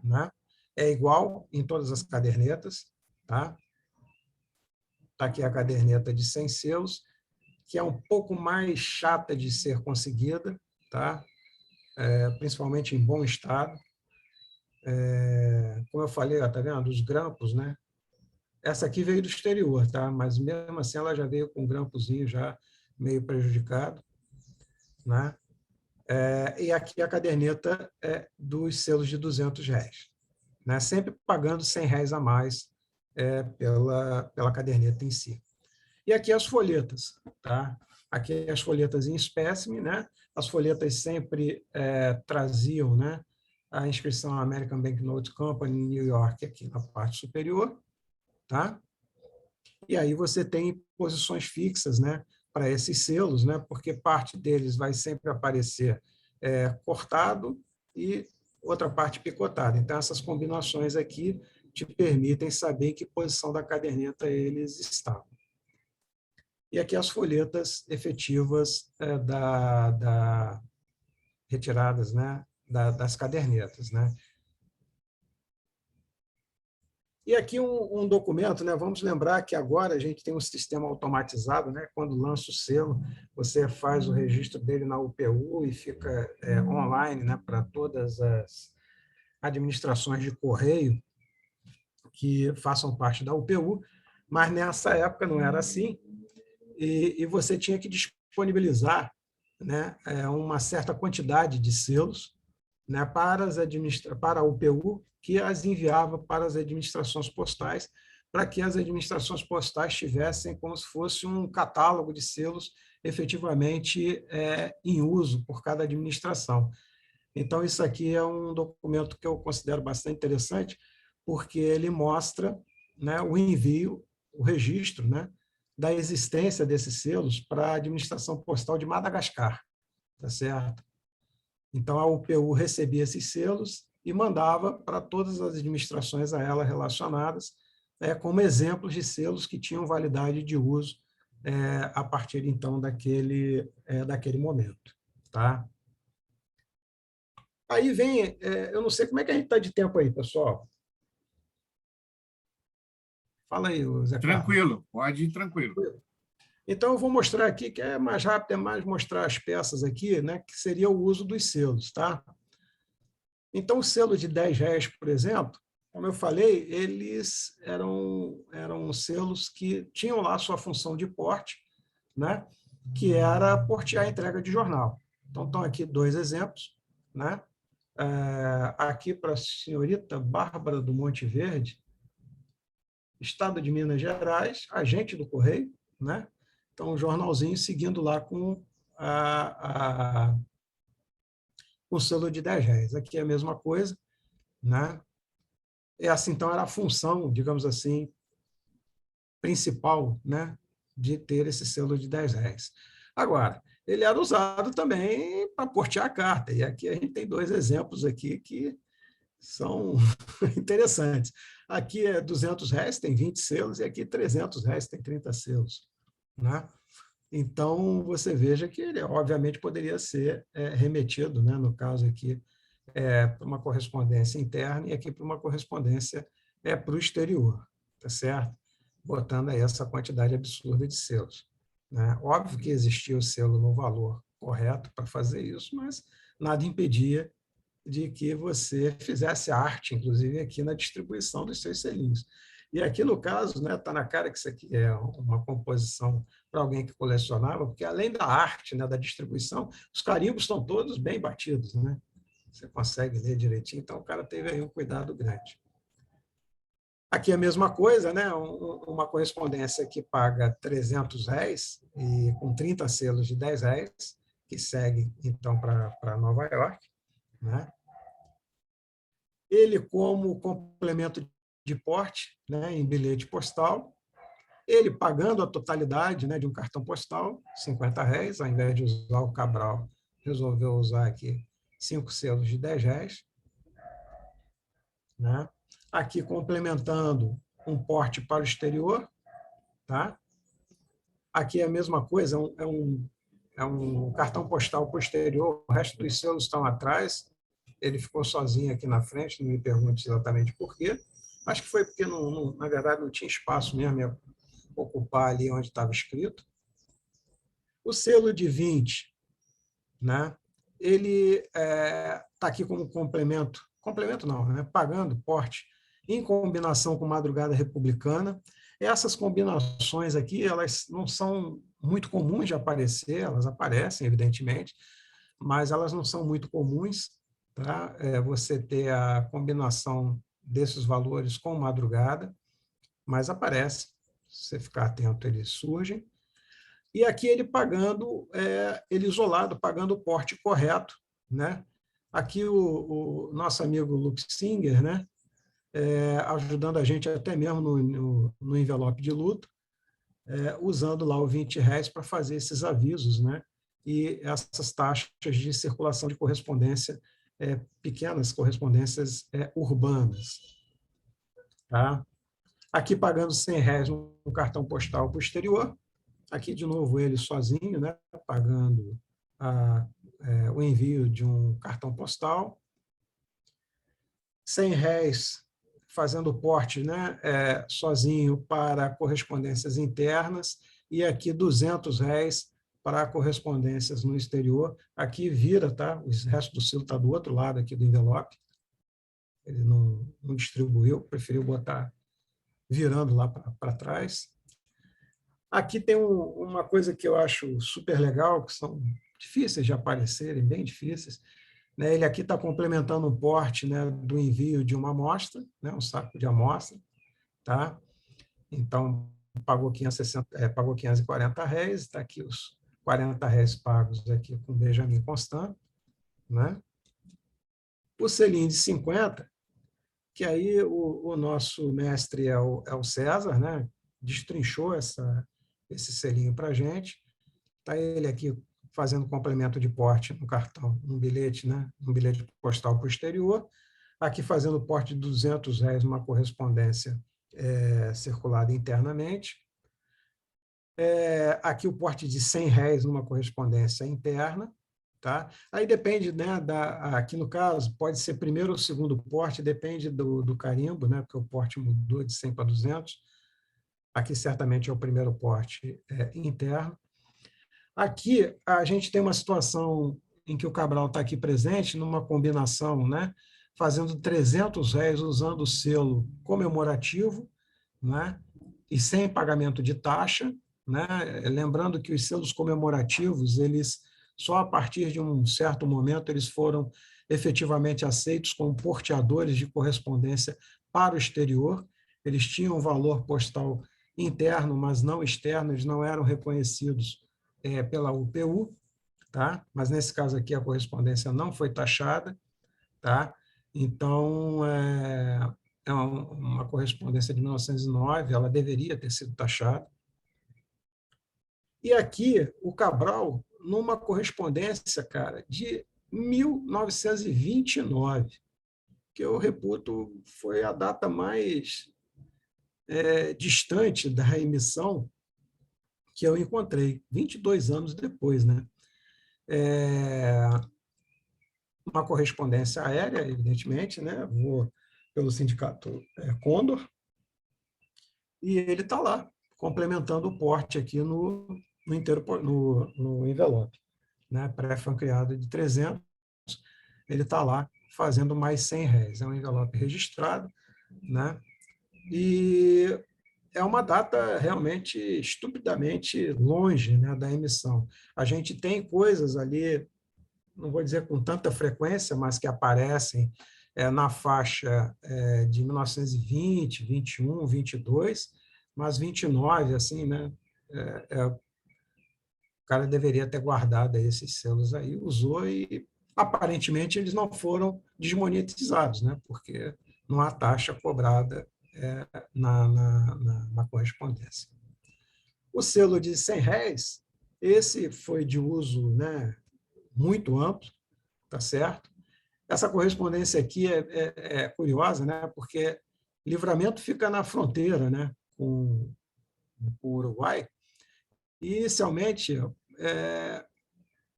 né? É igual em todas as cadernetas, tá? Está aqui a caderneta de 100 selos, que é um pouco mais chata de ser conseguida, tá? Principalmente em bom estado. Como eu falei, está vendo? Os grampos, né? Essa aqui veio do exterior, tá? Mas mesmo assim ela já veio com um grampozinho já meio prejudicado, né? E aqui a caderneta é dos selos de R$200, né? Sempre pagando R$100 a mais pela caderneta em si. E aqui as folhetas, tá? Aqui as folhetas em espécime, né? As folhetas sempre traziam, né, a inscrição American Banknote Company em New York aqui na parte superior, tá? E aí você tem posições fixas, né, para esses selos, né? Porque parte deles vai sempre aparecer cortado e outra parte picotada. Então essas combinações aqui te permitem saber em que posição da caderneta eles estavam. E aqui as folhetas efetivas retiradas, né, das cadernetas, né? E aqui um documento, né? Vamos lembrar que agora a gente tem um sistema automatizado, né? Quando lança o selo, você faz o registro dele na UPU e fica online, né, para todas as administrações de correio que façam parte da UPU, mas nessa época não era assim. E você tinha que disponibilizar, né, uma certa quantidade de selos, né, para a UPU, que as enviava para as administrações postais, para que as administrações postais tivessem como se fosse um catálogo de selos efetivamente em uso por cada administração. Então, isso aqui é um documento que eu considero bastante interessante, porque ele mostra, né, o envio, o registro, né, da existência desses selos para a administração postal de Madagascar, tá certo? Então, a UPU recebia esses selos e mandava para todas as administrações a ela relacionadas, como exemplos de selos que tinham validade de uso a partir, então, daquele momento, tá? Aí vem, eu não sei como é que a gente está de tempo aí, pessoal. Fala aí, Zé Carlos. Tranquilo, pode ir tranquilo. Então, eu vou mostrar aqui, que é mais rápido, é mais mostrar as peças aqui, né, que seria o uso dos selos, tá? Então, o selo de R$10, por exemplo, como eu falei, eles eram selos que tinham lá sua função de porte, né, que era portear a entrega de jornal. Então, estão aqui 2 exemplos, né? Aqui para a senhorita Bárbara do Monte Verde, Estado de Minas Gerais, agente do Correio, né? Então, um jornalzinho seguindo lá com o selo de R$10. Aqui é a mesma coisa, né? Essa, então, era a função, digamos assim, principal, né, de ter esse selo de R$10. Agora, ele era usado também para portear a carta, e aqui a gente tem 2 exemplos aqui que são interessantes. Aqui é R$200, tem 20 selos, e aqui R$300, tem 30 selos, né? Então, você veja que ele, obviamente, poderia ser remetido, né, no caso aqui, para uma correspondência interna e aqui para uma correspondência para o exterior, tá certo? Botando aí essa quantidade absurda de selos, né? Óbvio que existia o selo no valor correto para fazer isso, mas nada impedia de que você fizesse arte, inclusive aqui na distribuição dos seus selinhos. E aqui, no caso, né, tá na cara que isso aqui é uma composição para alguém que colecionava, porque além da arte, né, da distribuição, os carimbos estão todos bem batidos, né? Você consegue ler direitinho, então o cara teve aí um cuidado grande. Aqui a mesma coisa, né? Uma correspondência que paga R$300 e com 30 selos de R$10, que segue, então, para Nova York, né? Ele, como complemento de porte, né, em bilhete postal, ele pagando a totalidade, né, de um cartão postal, R$50, ao invés de usar o Cabral, resolveu usar aqui 5 selos de R$10, né? Aqui complementando um porte para o exterior, tá? Aqui é a mesma coisa, é um cartão postal para o exterior, o resto dos selos estão atrás, ele ficou sozinho aqui na frente, não me pergunte exatamente por quê, acho que foi porque, na verdade, não tinha espaço mesmo para ocupar ali onde estava escrito. O selo de 20, né? Ele está aqui como complemento não, né? Pagando porte, em combinação com Madrugada Republicana. Essas combinações aqui, elas não são muito comuns de aparecer, elas aparecem, evidentemente, mas elas não são muito comuns, tá? Você ter a combinação desses valores com Madrugada, mas aparece, se você ficar atento, eles surgem. E aqui ele pagando, ele isolado, pagando o porte correto, né? Aqui o nosso amigo Luke Singer, né? Ajudando a gente até mesmo no envelope de luto, usando lá o R$20 para fazer esses avisos, né? E essas taxas de circulação de correspondência, pequenas correspondências urbanas. Tá? Aqui pagando R$100 no cartão postal para o exterior. Aqui, de novo, ele sozinho, né? Pagando o envio de um cartão postal. R$100 fazendo o porte, né, sozinho para correspondências internas, e aqui R$200 para correspondências no exterior. Aqui vira, tá? O resto do selo está do outro lado aqui do envelope. Ele não distribuiu, preferiu botar virando lá para trás. Aqui tem uma coisa que eu acho super legal, que são difíceis de aparecerem, bem difíceis. Ele aqui está complementando um porte, né, do envio de uma amostra, né, um saco de amostra. Tá? Então, pagou R$540, está aqui os R$40 pagos aqui com Benjamin Constant. Né? O selinho de 50, que aí o nosso mestre é o César, né? Destrinchou esse selinho para a gente. Está ele aqui fazendo complemento de porte no cartão, no bilhete, né? Um bilhete postal para o exterior. Aqui fazendo porte de R$200 numa correspondência circulada internamente. Aqui o porte de R$100 numa correspondência interna. Tá? Aí depende, né, aqui no caso, pode ser primeiro ou segundo porte, depende do carimbo, né, porque o porte mudou de 100 para 200. Aqui certamente é o primeiro porte interno. Aqui a gente tem uma situação em que o Cabral está aqui presente, numa combinação, né, fazendo R$300 usando o selo comemorativo, né, e sem pagamento de taxa. Né? Lembrando que os selos comemorativos, eles só a partir de um certo momento eles foram efetivamente aceitos como porteadores de correspondência para o exterior. Eles tinham um valor postal interno, mas não externo, eles não eram reconhecidos pela UPU, tá? Mas nesse caso aqui a correspondência não foi taxada, tá? Então, é uma correspondência de 1909, ela deveria ter sido taxada. E aqui o Cabral, numa correspondência, cara, de 1929, que eu reputo foi a data mais distante da emissão que eu encontrei, 22 anos depois, né? Uma correspondência aérea, evidentemente, né? Vou pelo sindicato Condor, e ele está lá, complementando o porte aqui no envelope. Né? Pré-franqueado de 300, ele está lá fazendo mais R$100. É um envelope registrado, né? E é uma data realmente estupidamente longe, né, da emissão. A gente tem coisas ali, não vou dizer com tanta frequência, mas que aparecem na faixa de 1920, 21, 22, mas 29, assim, né? O cara deveria ter guardado esses selos aí, usou e, aparentemente, eles não foram desmonetizados, né? Porque não há taxa cobrada na correspondência. O selo de R$100, esse foi de uso, né, muito amplo, tá certo? Essa correspondência aqui é curiosa, né, porque Livramento fica na fronteira, né, com o Uruguai, e inicialmente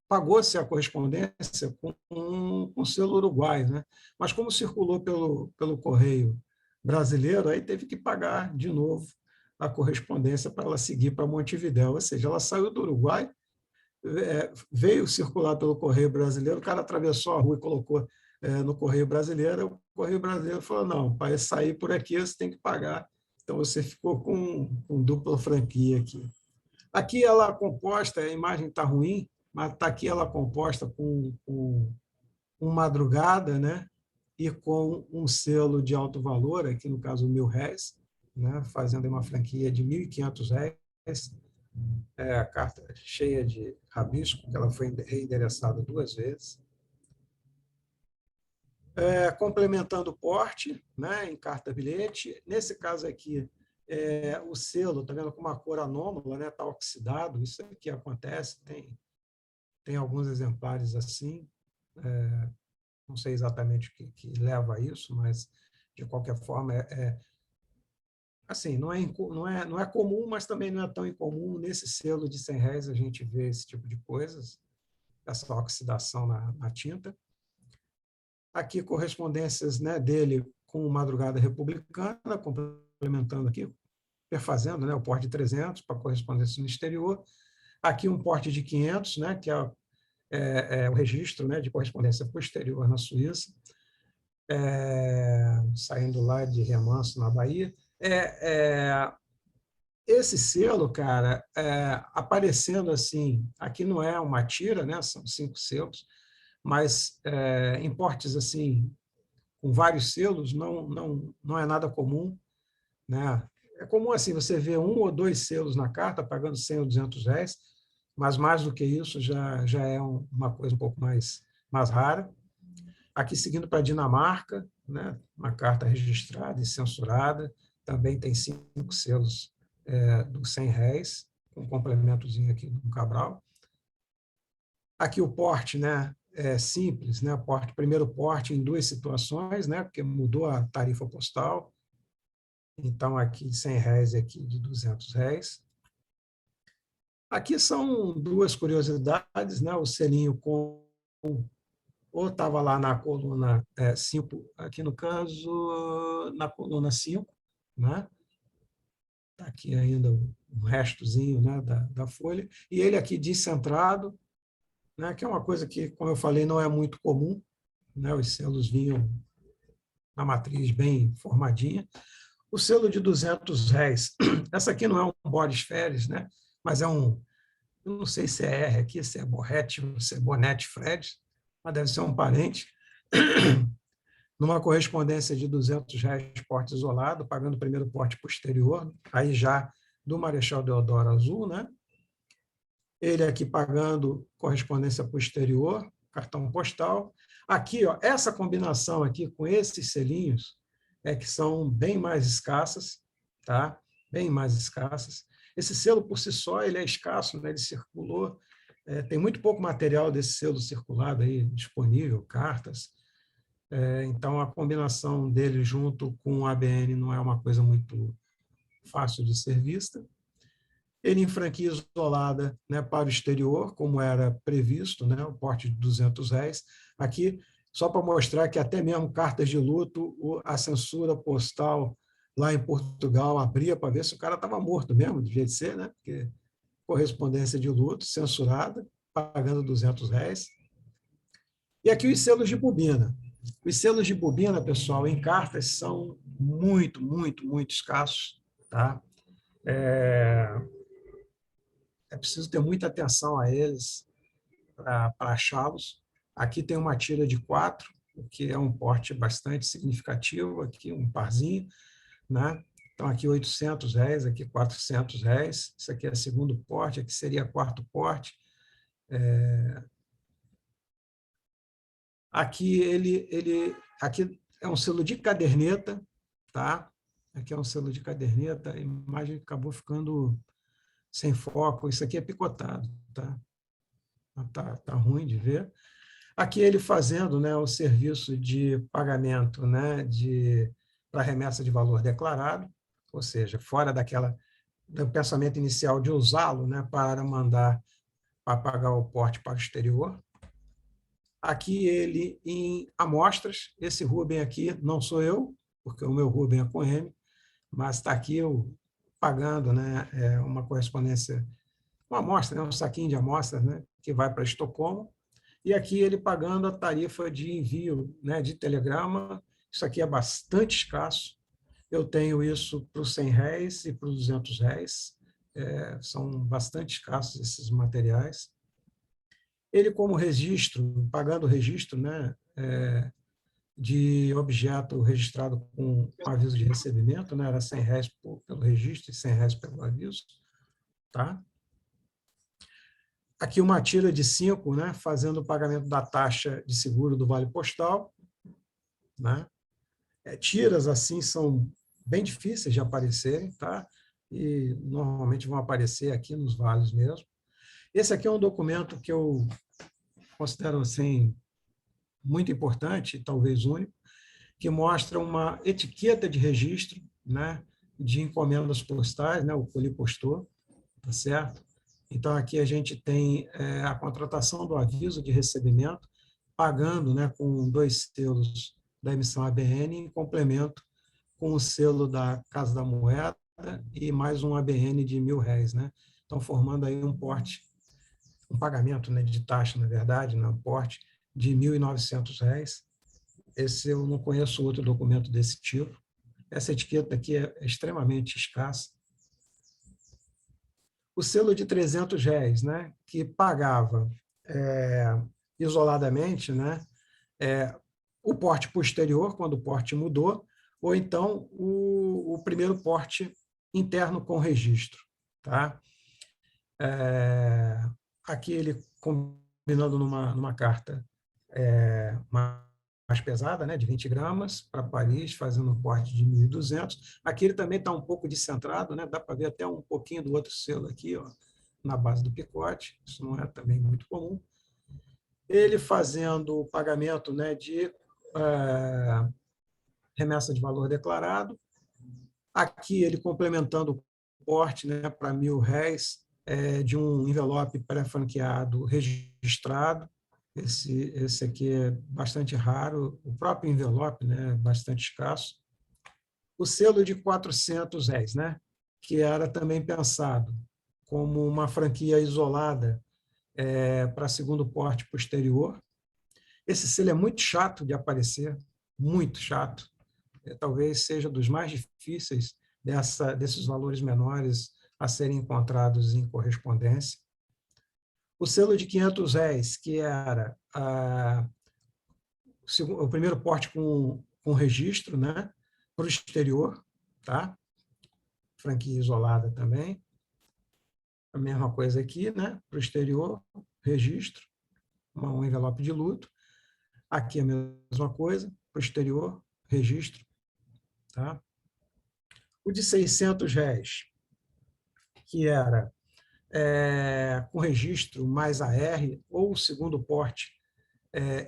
pagou-se a correspondência com selo uruguaio, né? Mas como circulou pelo correio brasileiro, aí teve que pagar de novo a correspondência para ela seguir para Montevidéu, ou seja, ela saiu do Uruguai, veio circular pelo correio brasileiro, o cara atravessou a rua e colocou no correio brasileiro, o correio brasileiro falou, não, para sair por aqui você tem que pagar, então você ficou com dupla franquia aqui. Aqui ela composta, a imagem está ruim, mas está aqui ela composta com madrugada, né? E com um selo de alto valor, aqui no caso R$1.000, né? Fazendo uma franquia de R$1.500, a carta cheia de rabisco, que ela foi reendereçada 2 vezes. Complementando o porte, né? Em carta-bilhete. Nesse caso aqui, o selo, está vendo com uma cor anômala, né? Está oxidado, isso aqui acontece, tem alguns exemplares assim, não sei exatamente o que leva a isso, mas, de qualquer forma, assim, não é comum, mas também não é tão incomum. Nesse selo de R$100 a gente vê esse tipo de coisas, essa oxidação na tinta. Aqui, correspondências, né, dele com Madrugada Republicana, complementando aqui, perfazendo, né, o porte de 300 para correspondência no exterior. Aqui um porte de 500, né, que é o registro, né, de correspondência posterior na Suíça, saindo lá de Remanso, na Bahia. Esse selo, cara, aparecendo assim, aqui não é uma tira, né, são 5 selos, mas em portes assim, com vários selos, não é nada comum, né? É comum assim, você ver 1 ou 2 selos na carta, pagando R$100 ou R$200, mas mais do que isso já é uma coisa um pouco mais rara. Aqui, seguindo para a Dinamarca, né, uma carta registrada e censurada, também tem 5 selos dos R$100, com um complementozinho aqui no Cabral. Aqui o porte, né, simples, né, primeiro porte em 2 situações, né, porque mudou a tarifa postal. Então, aqui de R$100 e aqui de R$200. Aqui são 2 curiosidades, né? O selinho ou estava lá na coluna 5, aqui no caso, na coluna 5, né? Está aqui ainda um restozinho, né, da folha. E ele aqui descentrado, né, que é uma coisa que, como eu falei, não é muito comum, né? Os selos vinham na matriz bem formadinha. O selo de R$200, essa aqui não é um Boris Feres, né? Mas eu não sei se é R aqui, se é Borretti, se é Bonetti Fred, mas deve ser um parente, numa correspondência de R$200 porte isolado, pagando o primeiro porte posterior, aí já do Marechal Deodoro Azul, né? Ele aqui pagando correspondência posterior, cartão postal. Aqui, ó, essa combinação aqui com esses selinhos que são bem mais escassas, tá? Bem mais escassas. Esse selo, por si só, ele é escasso, né? Ele circulou, tem muito pouco material desse selo circulado aí disponível, cartas. Então, a combinação dele junto com o ABN não é uma coisa muito fácil de ser vista. Ele em franquia isolada, né, para o exterior, como era previsto, né, o porte de R$200. Aqui, só para mostrar que até mesmo cartas de luto, a censura postal lá em Portugal abria para ver se o cara estava morto mesmo, devia de ser, né? Porque correspondência de luto, censurada, pagando R$200. E aqui os selos de bobina. Os selos de bobina, pessoal, em cartas são muito, muito, muito escassos, tá? É preciso ter muita atenção a eles para achá-los. Aqui tem uma tira de 4, o que é um porte bastante significativo, aqui um parzinho, né? Então, aqui R$800, aqui R$400, isso aqui é segundo porte, aqui seria quarto porte. Aqui aqui é um selo de caderneta, tá? Aqui é um selo de caderneta, a imagem acabou ficando sem foco, isso aqui é picotado, tá? Tá ruim de ver. Aqui ele fazendo, né, o serviço de pagamento, né, para remessa de valor declarado, ou seja, fora do pensamento inicial de usá-lo, né, para pagar o porte para o exterior. Aqui ele em amostras, esse Rubem aqui não sou eu, porque o meu Rubem é com M, mas está aqui eu pagando, né, uma correspondência, uma amostra, né, um saquinho de amostras, né, que vai para Estocolmo, e aqui ele pagando a tarifa de envio, né, de telegrama. Isso aqui é bastante escasso. Eu tenho isso para os R$100 e para os R$200. São bastante escassos esses materiais. Ele, como registro, pagando o registro, né, de objeto registrado com aviso de recebimento, né, era R$100 pelo registro e R$100 pelo aviso. Tá? Aqui uma tira de 5, né, fazendo o pagamento da taxa de seguro do Vale Postal. Né? Tiras assim são bem difíceis de aparecerem, tá? E normalmente vão aparecer aqui nos vales mesmo. Esse aqui é um documento que eu considero assim, muito importante, talvez único, que mostra uma etiqueta de registro, né, de encomendas postais, né, o Polipostor, tá certo? Então, aqui a gente tem a contratação do aviso de recebimento, pagando, né, com 2 selos da emissão ABN, em complemento com o selo da Casa da Moeda e mais um ABN de R$1.000, né? Então, formando aí um porte, um pagamento, né, de taxa, na verdade, né, um porte de R$1.900. Esse eu não conheço outro documento desse tipo. Essa etiqueta aqui é extremamente escassa. O selo de R$300, né, que pagava isoladamente, né, o porte posterior, quando o porte mudou, ou então o primeiro porte interno com registro. Tá? Aqui ele combinando numa carta mais pesada, né, de 20 gramas, para Paris, fazendo um porte de 1.200. Aqui ele também está um pouco descentrado, né, dá para ver até um pouquinho do outro selo aqui, ó, na base do picote, isso não é também muito comum. Ele fazendo o pagamento, né, de remessa de valor declarado. Aqui ele complementando o porte, né, para R$1.000 de um envelope pré-franqueado registrado. Esse aqui é bastante raro, o próprio envelope, né, é bastante escasso. O selo de R$400, né, que era também pensado como uma franquia isolada para segundo porte posterior. Esse selo é muito chato de aparecer, muito chato. Talvez seja dos mais difíceis desses valores menores a serem encontrados em correspondência. O selo de R$500, que era o primeiro porte com registro, né, para o exterior, tá? Franquia isolada também. A mesma coisa aqui, né, para o exterior, registro, um envelope de luto. Aqui a mesma coisa, para o exterior, registro. Tá? O de R$600, que era com registro mais AR, ou segundo porte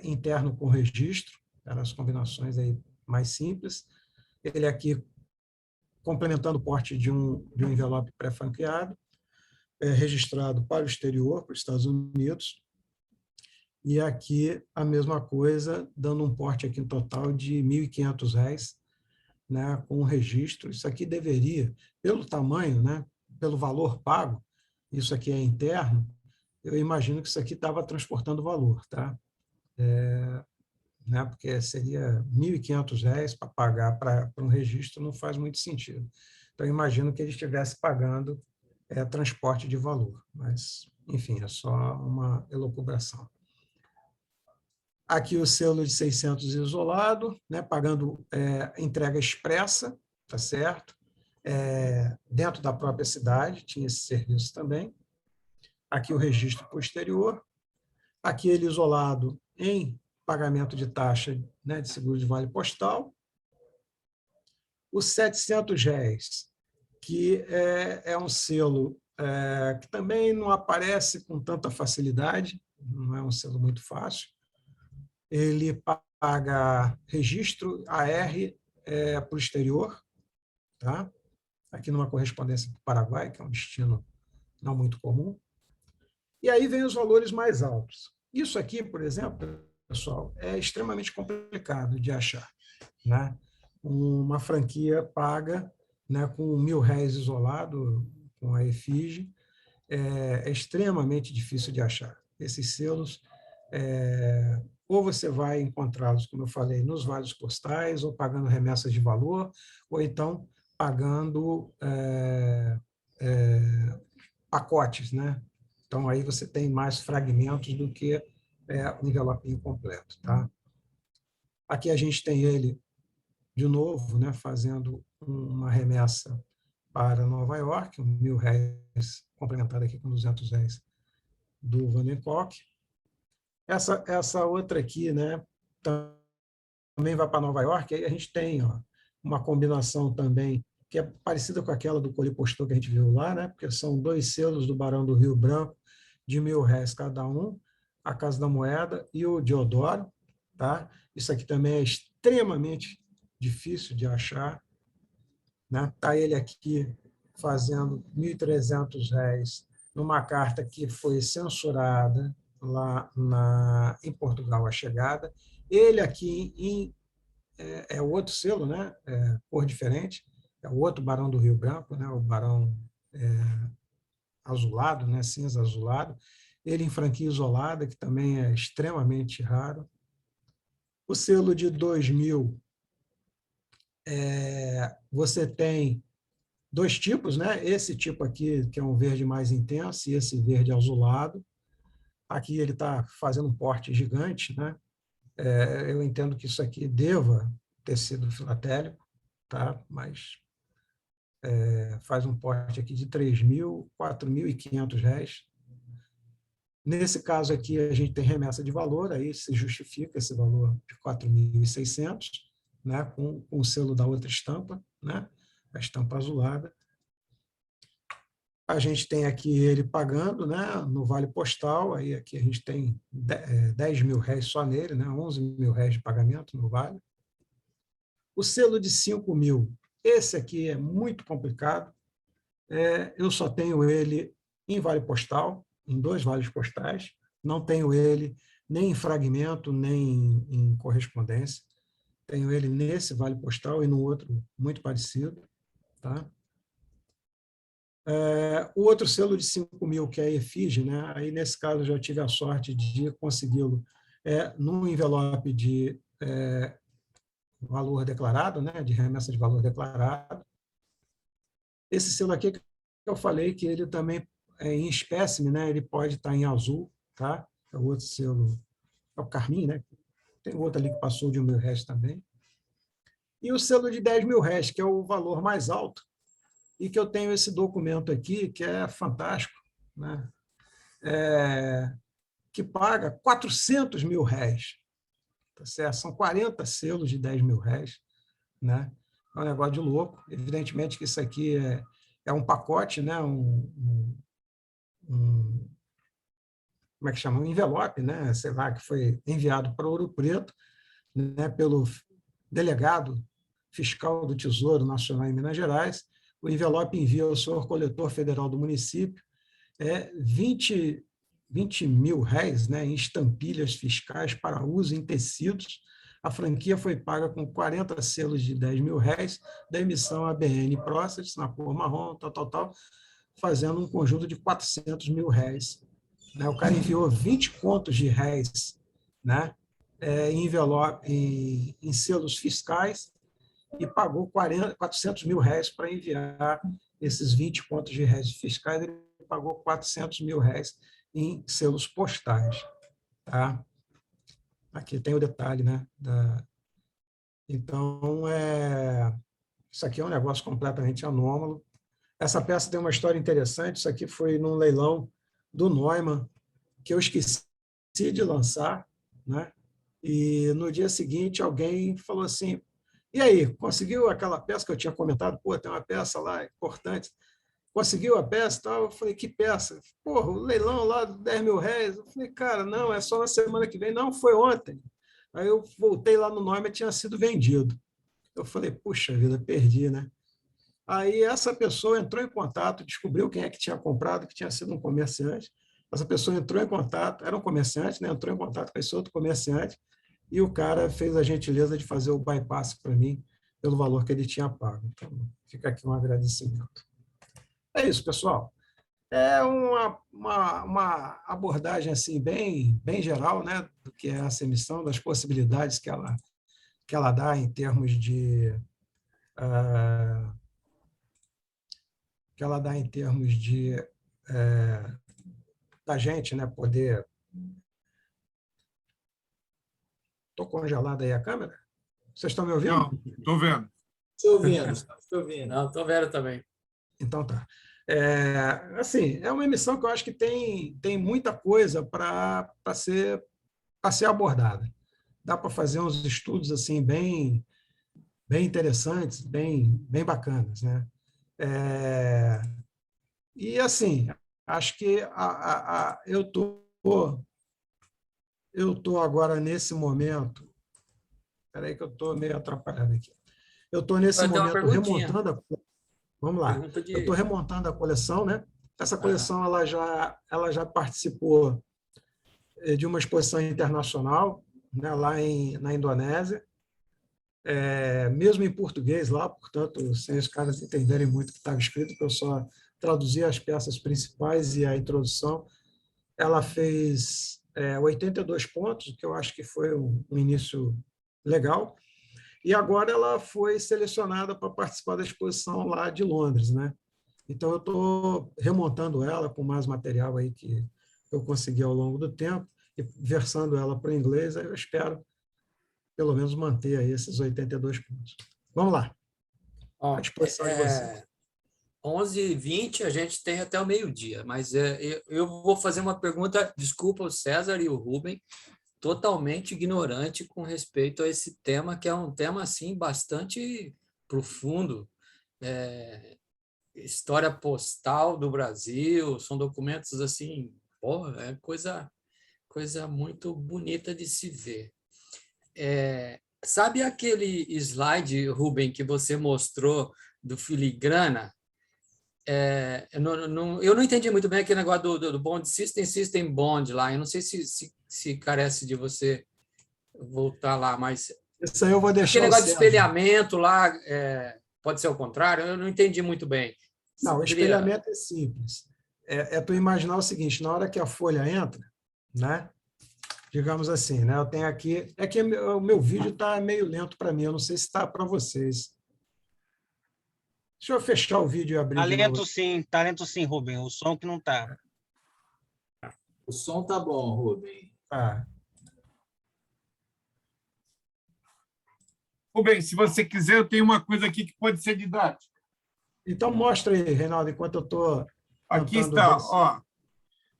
interno com registro, eram as combinações aí mais simples. Ele aqui complementando o porte de um envelope pré-franqueado, registrado para o exterior, para os Estados Unidos. E aqui a mesma coisa, dando um porte aqui em total de R$1.500, né, com registro. Isso aqui deveria, pelo tamanho, né, pelo valor pago, isso aqui é interno, eu imagino que isso aqui estava transportando valor, tá? Né, porque seria R$1.500 para pagar para um registro, não faz muito sentido. Então, eu imagino que ele estivesse pagando transporte de valor, mas, enfim, é só uma elucubração. Aqui o selo de 600 isolado, né, pagando entrega expressa, tá certo? Dentro da própria cidade, tinha esse serviço também. Aqui o registro posterior. Aqui ele isolado em pagamento de taxa, né, de seguro de vale postal. Os R$700, que é um selo que também não aparece com tanta facilidade, não é um selo muito fácil. Ele paga registro AR para o exterior, tá? Aqui numa correspondência para o Paraguai, que é um destino não muito comum. E aí vem os valores mais altos. Isso aqui, por exemplo, pessoal, é extremamente complicado de achar, né? Uma franquia paga, né, com R$1.000 isolado, com a efígie, é extremamente difícil de achar. Esses selos, ou você vai encontrá-los, como eu falei, nos vales postais, ou pagando remessas de valor, ou então pagando pacotes, né? Então, aí você tem mais fragmentos do que o envelopinho completo, tá? Aqui a gente tem ele, de novo, né, fazendo uma remessa para Nova York, R$1.000, complementado aqui com R$200 do Vanderkock. Essa outra aqui, né, também vai para Nova York, aí a gente tem uma combinação também que é parecida com aquela do Colipostor que a gente viu lá, né, porque são 2 selos do Barão do Rio Branco, de R$1.000 cada um, a Casa da Moeda e o Deodoro. Tá? Isso aqui também é extremamente difícil de achar. Né? Tá ele aqui fazendo R$1.300 numa carta que foi censurada lá em Portugal, a chegada. Ele aqui é outro selo, né? Cor diferente, é o outro Barão do Rio Branco, né? O Barão azulado, né? Cinza azulado. Ele em franquia isolada, que também é extremamente raro. O selo de 2000, você tem 2 tipos, né? Esse tipo aqui, que é um verde mais intenso, e esse verde azulado. Aqui ele está fazendo um porte gigante, né? Eu entendo que isso aqui deva ter sido filatélico, tá? Mas faz um porte aqui de R$3.000, R$4.500. Nesse caso aqui, a gente tem remessa de valor, aí se justifica esse valor de 4.600, né, com o selo da outra estampa, né, a estampa azulada. A gente tem aqui ele pagando, né, no Vale Postal, aí aqui a gente tem R$10.000 só nele, né, R$11.000 de pagamento no Vale. O selo de 5.000, esse aqui é muito complicado, eu só tenho ele em Vale Postal, em 2 vales postais, não tenho ele nem em fragmento, nem em correspondência. Tenho ele nesse vale postal e no outro muito parecido. Tá? O outro selo de 5.000, que é a efígie, né? Aí, nesse caso, eu já tive a sorte de consegui-lo num envelope de valor declarado, né? De remessa de valor declarado. Esse selo aqui, que eu falei que ele também, em espécime, né? Ele pode estar em azul, tá? É o outro selo, é o carmim, né? Tem outro ali que passou de R$1.000 também. E o selo de R$10.000, que é o valor mais alto, e que eu tenho esse documento aqui, que é fantástico, né? Que paga R$400.000. Tá certo? São 40 selos de R$10.000. Né? É um negócio de louco. Evidentemente que isso aqui é um pacote, né? Como é que chama? Um envelope, né? Sei lá, que foi enviado para Ouro Preto, né? Pelo delegado fiscal do Tesouro Nacional em Minas Gerais. O envelope envia ao senhor coletor federal do município R$20.000, né, em estampilhas fiscais para uso em tecidos. A franquia foi paga com 40 selos de R$10.000 da emissão ABN Process, na cor marrom, tal, fazendo um conjunto de R$400.000. Né? O cara enviou 20 contos de réis, né, em envelope, em selos fiscais, e pagou R$400.000 para enviar esses 20 contos de réis fiscais. Ele pagou R$400.000 em selos postais. Tá? Aqui tem o detalhe, né? Então, isso aqui é um negócio completamente anômalo. Essa peça tem uma história interessante. Isso aqui foi num leilão do Neumann, que eu esqueci de lançar, né? E no dia seguinte alguém falou assim: e aí, conseguiu aquela peça que eu tinha comentado? Pô, tem uma peça lá importante. Conseguiu a peça e tal? Eu falei: que peça? Porra, o leilão lá, R$ 10.000. Eu falei: cara, não, é só na semana que vem. Não, foi ontem. Aí eu voltei lá no Neumann, tinha sido vendido. Eu falei: puxa vida, perdi, né? Aí essa pessoa entrou em contato, descobriu quem é que tinha comprado, que tinha sido um comerciante. Essa pessoa entrou em contato, era um comerciante, né? Entrou em contato com esse outro comerciante, e o cara fez a gentileza de fazer o bypass para mim pelo valor que ele tinha pago. Então, fica aqui um agradecimento. É isso, pessoal. É uma abordagem assim bem geral, né, do que é essa emissão, das possibilidades que ela dá em termos de que ela dá em termos de da gente, né, poder. Estou congelado aí a câmera? Vocês estão me ouvindo? Não, estou vendo. Estou ouvindo, estou ouvindo. Não, estou vendo também. Então tá. Assim, é uma emissão que eu acho que tem muita coisa para ser abordada. Dá para fazer uns estudos assim bem interessantes, bem bacanas, né? E assim, acho que eu tô agora nesse momento. Espera aí que eu estou meio atrapalhado aqui. Eu estou nesse Vai ter uma momento perguntinha. remontando. Vamos lá. Pergunta de... Eu estou remontando a coleção, né? Essa coleção ela já participou de uma exposição internacional, né, lá na Indonésia, mesmo em português lá, portanto, sem os caras entenderem muito o que estava escrito, que eu só traduzia as peças principais e a introdução. Ela fez 82 pontos, que eu acho que foi um início legal, e agora ela foi selecionada para participar da exposição lá de Londres, né? Então, eu estou remontando ela com mais material aí que eu consegui ao longo do tempo, e versando ela para o inglês, aí eu espero, pelo menos, manter aí esses 82 pontos. Vamos lá. À disposição de vocês. 11h20, a gente tem até o meio-dia, mas eu vou fazer uma pergunta, desculpa o César e o Rubem, totalmente ignorante com respeito a esse tema, que é um tema assim bastante profundo. História postal do Brasil, são documentos assim, porra, é coisa muito bonita de se ver. Sabe aquele slide, Rubem, que você mostrou do filigrana? Eu não entendi muito bem aquele negócio do bond system bond lá. Eu não sei se carece de você voltar lá, mas Isso aí eu vou deixar aquele negócio de César. espelhamento lá, pode ser o contrário? Eu não entendi muito bem. Não, o espelhamento é simples. Tu imaginar o seguinte: na hora que a folha entra, né? Digamos assim, né? Eu tenho aqui. É que o meu vídeo está meio lento para mim, eu não sei se está para vocês. Deixa eu fechar o vídeo e abrir de novo. Talento sim, Rubem. O som que não está. O som tá bom, Rubem. Tá. Rubem, se você quiser, eu tenho uma coisa aqui que pode ser didática. Então, mostra aí, Reinaldo, enquanto eu estou. Aqui está, ó.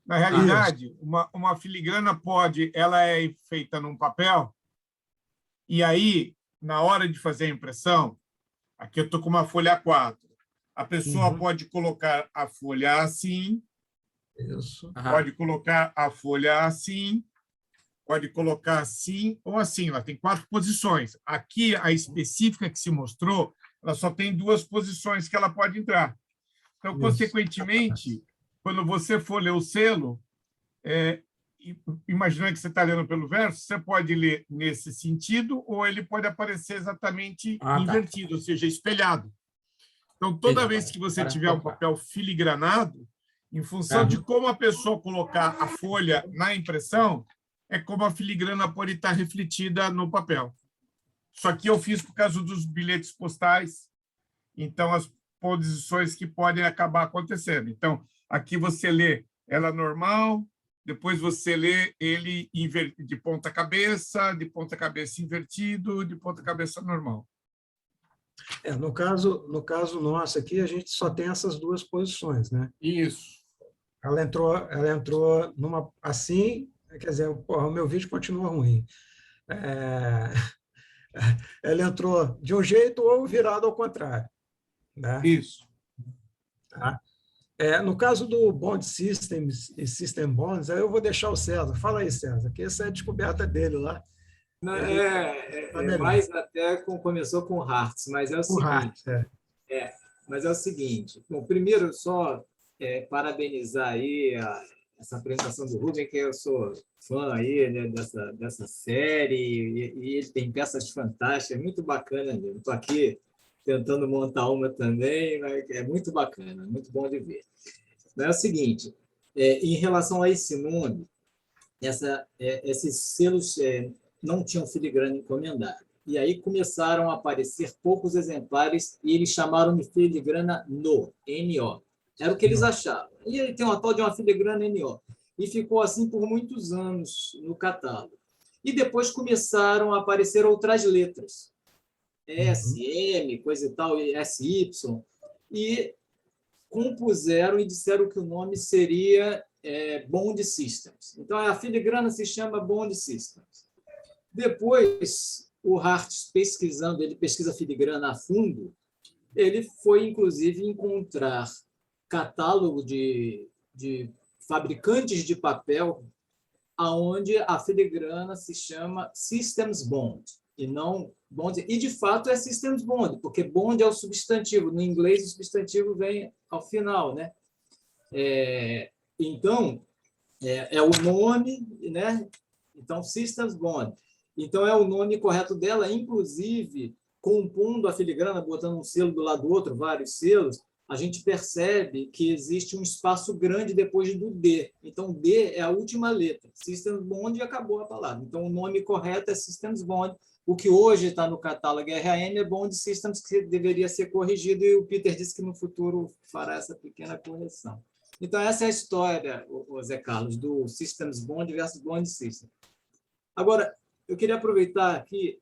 Na realidade, uma filigrana ela é feita num papel, e aí, na hora de fazer a impressão, aqui eu estou com uma folha A4. A pessoa pode colocar a folha assim, Isso. pode colocar a folha assim, pode colocar assim ou assim. Ela tem 4 posições. Aqui, a específica que se mostrou, ela só tem 2 posições que ela pode entrar. Então, consequentemente, quando você for ler o selo, imaginando que você está lendo pelo verso, você pode ler nesse sentido ou ele pode aparecer exatamente invertido, ou seja, espelhado. Então, toda vez que você tiver um papel filigranado, em função de como a pessoa colocar a folha na impressão, é como a filigrana pode estar refletida no papel. Isso aqui eu fiz por causa dos bilhetes postais, então as posições que podem acabar acontecendo. Então, aqui você lê ela normal, depois você lê ele de ponta cabeça invertido, de ponta cabeça normal. No caso nosso aqui, a gente só tem essas duas posições, né? Isso. Ela entrou numa assim, quer dizer, porra, o meu vídeo continua ruim. Ela entrou de um jeito ou virado ao contrário, né? Isso. Tá? No caso do Bond Systems e System Bonds, aí eu vou deixar o César. Fala aí, César, que essa é a descoberta dele lá. Mais até começou com Hartz, mas é o seguinte. Mas é o seguinte. Bom, primeiro, só parabenizar aí essa apresentação do Rubem, que eu sou fã aí, né, dessa série, e ele tem peças fantásticas, é muito bacana mesmo. Estou aqui tentando montar uma também, mas é muito bacana, muito bom de ver. Mas é o seguinte, em relação a esse nome, esses selos não tinham filigrana encomendada. E aí começaram a aparecer poucos exemplares e eles chamaram de filigrana NO, N-O. Era o que eles achavam. E ele tem uma tal de uma filigrana NO. E ficou assim por muitos anos no catálogo. E depois começaram a aparecer outras letras. SM, coisa e tal, SY. E compuseram e disseram que o nome seria Bond Systems. Então, a filigrana se chama Bond Systems. Depois, o Hartz, pesquisando, ele pesquisa filigrana a fundo, ele foi, inclusive, encontrar catálogo de fabricantes de papel aonde a filigrana se chama Systems Bond, e não Bond. E, de fato, é Systems Bond, porque Bond é o substantivo. No inglês, o substantivo vem ao final, né? Então, é o nome, né? Então, Systems Bond. Então, é o nome correto dela, inclusive, compondo a filigrana, botando um selo do lado do outro, vários selos, a gente percebe que existe um espaço grande depois do D. Então, D é a última letra. Systems Bond e acabou a palavra. Então, o nome correto é Systems Bond. O que hoje está no catálogo RAM é Bond Systems, que deveria ser corrigido, e o Peter disse que no futuro fará essa pequena correção. Então, essa é a história, Zé Carlos, do Systems Bond versus Bond Systems. Agora, eu queria aproveitar aqui,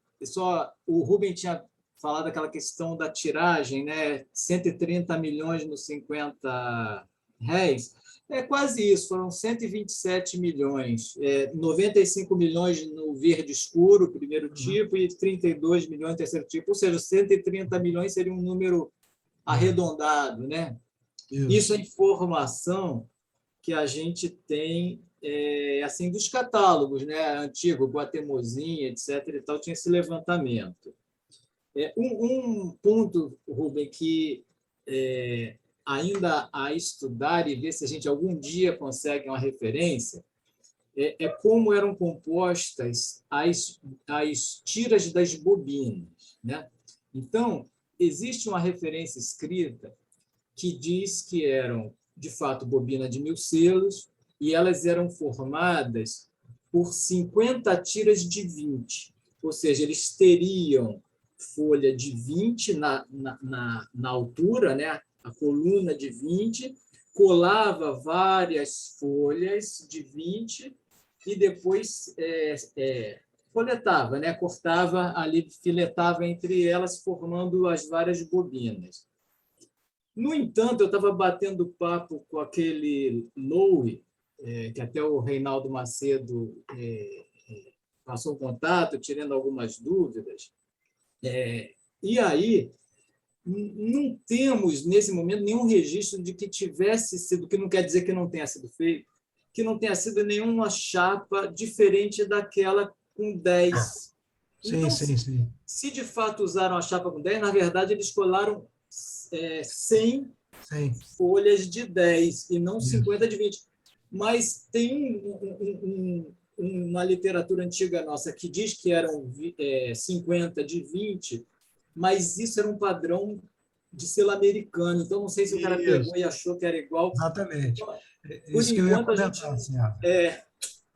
o Rubem tinha falado daquela questão da tiragem, né? 130 milhões nos 50 réis. É quase isso, foram 127 milhões, 95 milhões no verde escuro, primeiro tipo, e 32 milhões no terceiro tipo, ou seja, 130 milhões seria um número arredondado, né? Isso é informação que a gente tem assim dos catálogos, né? Antigo, Guatemozinho, etc. e tal, tinha esse levantamento. Um ponto, Rubem, que ainda a estudar e ver se a gente algum dia consegue uma referência, como eram compostas as tiras das bobinas, né? Então, existe uma referência escrita que diz que eram, de fato, bobina de 1000 selos, e elas eram formadas por 50 tiras de 20. Ou seja, eles teriam folha de 20 na altura, né? A coluna de 20, colava várias folhas de 20 e depois folhetava, né? Cortava ali, filetava entre elas, formando as várias bobinas. No entanto, eu estava batendo papo com aquele Lowe, que até o Reinaldo Macedo passou contato, tirando algumas dúvidas. E aí, não temos, nesse momento, nenhum registro de que tivesse sido, que não quer dizer que não tenha sido feito, que não tenha sido nenhuma chapa diferente daquela com 10. Então, sim. Se de fato usaram a chapa com 10, na verdade, eles colaram 100 folhas de 10 e não 50 de 20. Mas tem uma literatura antiga nossa que diz que eram 50 de 20, mas isso era um padrão de selo americano. Então, não sei se o cara pegou e achou que era igual. Exatamente.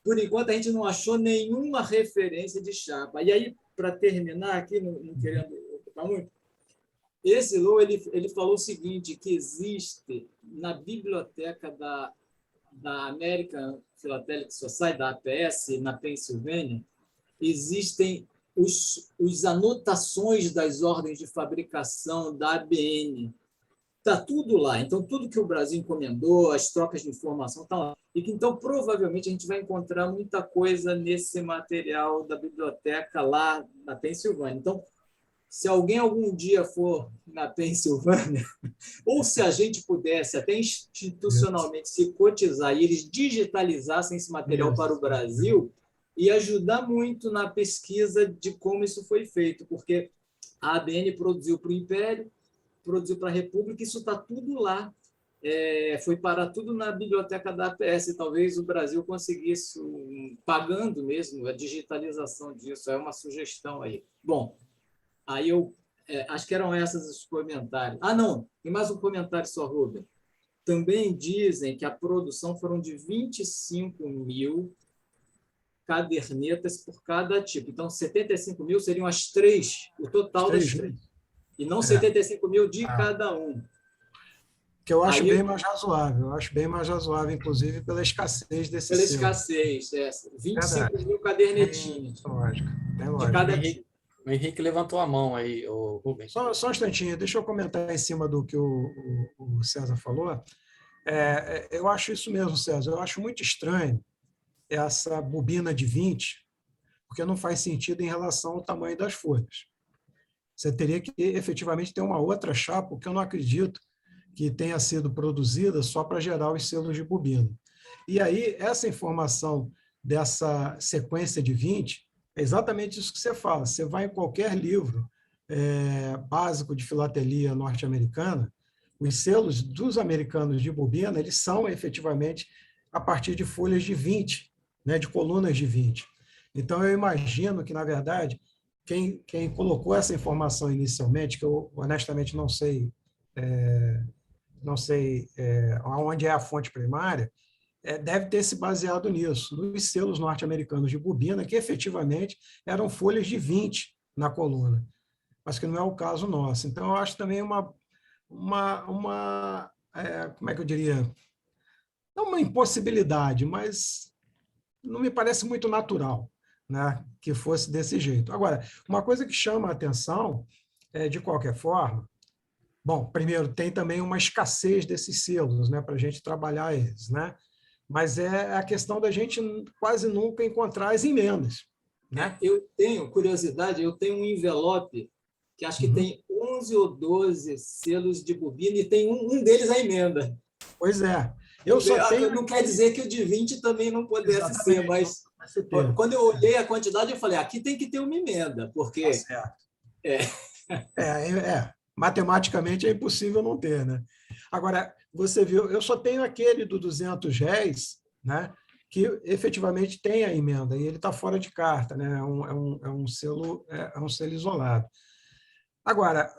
Por enquanto, a gente não achou nenhuma referência de chapa. E aí, para terminar aqui, não querendo ocupar muito, esse Lowe ele falou o seguinte, que existe na biblioteca da da American Philatelic Society, da APS, na Pensilvânia, existem os anotações das ordens de fabricação da ABN. Está tudo lá. Então, tudo que o Brasil encomendou, as trocas de informação estão lá. E que, então, provavelmente, a gente vai encontrar muita coisa nesse material da biblioteca lá na Pensilvânia. Então, se alguém algum dia for na Pensilvânia, ou se a gente pudesse até institucionalmente se cotizar e eles digitalizassem esse material para o Brasil, ia ajudar muito na pesquisa de como isso foi feito, porque a ABN produziu para o Império, produziu para a República, isso está tudo lá. Foi parar tudo na biblioteca da APS. Talvez o Brasil conseguisse, pagando mesmo, a digitalização disso. É uma sugestão aí. Bom, aí eu acho que eram esses os comentários. Ah, não, tem mais um comentário só, Rubem. Também dizem que a produção foram de 25.000 cadernetas por cada tipo. Então, 75.000 seriam as 3, o total das 3. E não 75.000 de cada um. Que eu acho bem mais razoável. Eu acho bem mais razoável, inclusive, pela escassez desse Pela escassez, 25.000 cadernetinhas. Lógico. De cada tipo. O Henrique levantou a mão aí, o Rubens. Só um instantinho, deixa eu comentar em cima do que o César falou. Eu acho isso mesmo, César. Eu acho muito estranho essa bobina de 20, porque não faz sentido em relação ao tamanho das folhas. Você teria que, efetivamente, ter uma outra chapa, que eu não acredito que tenha sido produzida só para gerar os selos de bobina. E aí, essa informação dessa sequência de 20, é exatamente isso que você fala. Você vai em qualquer livro básico de filatelia norte-americana, os selos dos americanos de bobina, eles são, efetivamente, a partir de folhas de 20, né, de colunas de 20. Então, eu imagino que, na verdade, quem colocou essa informação inicialmente, que eu honestamente não sei onde é a fonte primária, deve ter se baseado nisso, nos selos norte-americanos de bobina, que efetivamente eram folhas de 20 na coluna, mas que não é o caso nosso. Então, eu acho também como é que eu diria? Não uma impossibilidade, mas não me parece muito natural, né, que fosse desse jeito. Agora, uma coisa que chama a atenção, de qualquer forma, bom, primeiro, tem também uma escassez desses selos, né, para a gente trabalhar eles, né? Mas é a questão da gente quase nunca encontrar as emendas, né? Eu tenho curiosidade, eu tenho um envelope que acho que tem 11 ou 12 selos de bobina e tem um deles a emenda. Pois é. Eu só tenho... Não quer dizer que o de 20 também não pudesse ser, mas quando eu olhei a quantidade, eu falei, aqui tem que ter uma emenda, porque... Tá certo. Matematicamente é impossível não ter, né? Agora, você viu, eu só tenho aquele do 200 réis, né, que efetivamente tem a emenda, e ele está fora de carta, né? É um selo isolado. Agora,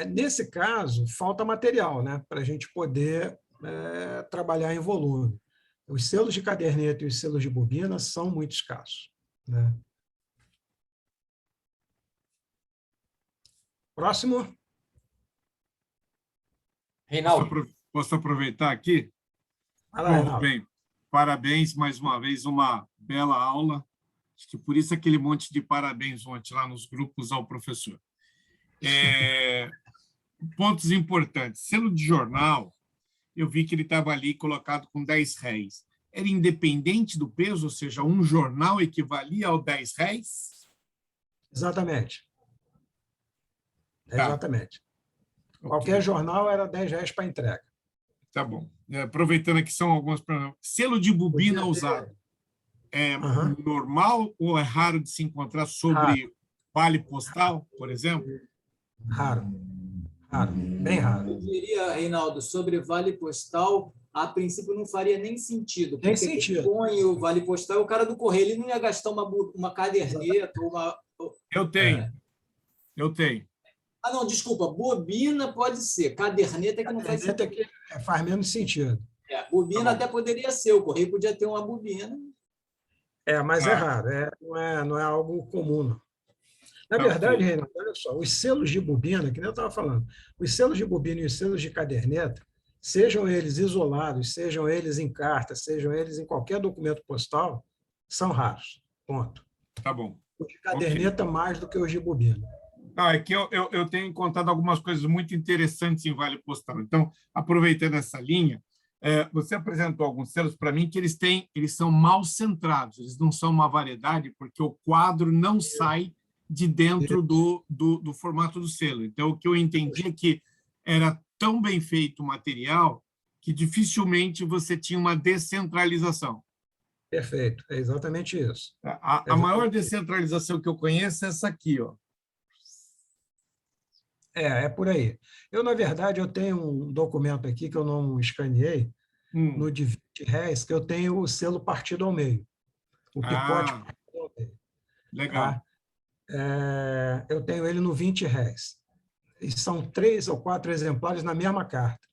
nesse caso, falta material, né, para a gente poder trabalhar em volume. Os selos de caderneta e os selos de bobina são muito escassos, né? Próximo. Reinaldo. Posso aproveitar aqui? Bom, bem, parabéns mais uma vez, uma bela aula. Acho que por isso aquele monte de parabéns ontem lá nos grupos ao professor. Pontos importantes. Selo de jornal, eu vi que ele estava ali colocado com 10 réis. Era independente do peso, ou seja, um jornal equivalia ao 10 réis? Exatamente. Tá. Exatamente. Qualquer jornal era 10 réis para entrega. Tá bom. Aproveitando aqui, são algumas... Selo de bobina usado. É normal ou é raro de se encontrar sobre vale postal, por exemplo? Raro. Bem raro. Eu diria, Reinaldo, sobre vale postal, a princípio não faria nem sentido. Porque quem põe o vale postal é o cara do correio. Ele não ia gastar uma caderneta ou uma... Eu tenho. Ah, não, desculpa. Bobina pode ser. Caderneta que não faz sentido. Que faz menos sentido. Bobina até poderia ser. O correio podia ter uma bobina. Mas é raro. Não é algo comum, não. Na verdade, Reinaldo, olha só, os selos de bobina, que nem eu estava falando, os selos de bobina e os selos de caderneta sejam eles isolados, sejam eles em carta, sejam eles em qualquer documento postal, são raros. Ponto. Tá bom. Os de caderneta mais do que os de bobina. Não, é que eu tenho encontrado algumas coisas muito interessantes em Vale Postal. Então, aproveitando essa linha, você apresentou alguns selos para mim que eles são mal centrados, eles não são uma variedade, porque o quadro não sai de dentro do formato do selo. Então, o que eu entendi é que era tão bem feito o material que dificilmente você tinha uma descentralização. Perfeito, é exatamente isso. A maior descentralização que eu conheço é essa aqui, ó. É por aí. Eu, na verdade, eu tenho um documento aqui que eu não escaneei, no de R$20, que eu tenho o selo partido ao meio. O picote partido ao meio. Legal. Tá? Eu tenho ele no R$20. E são 3 ou 4 exemplares na mesma carta.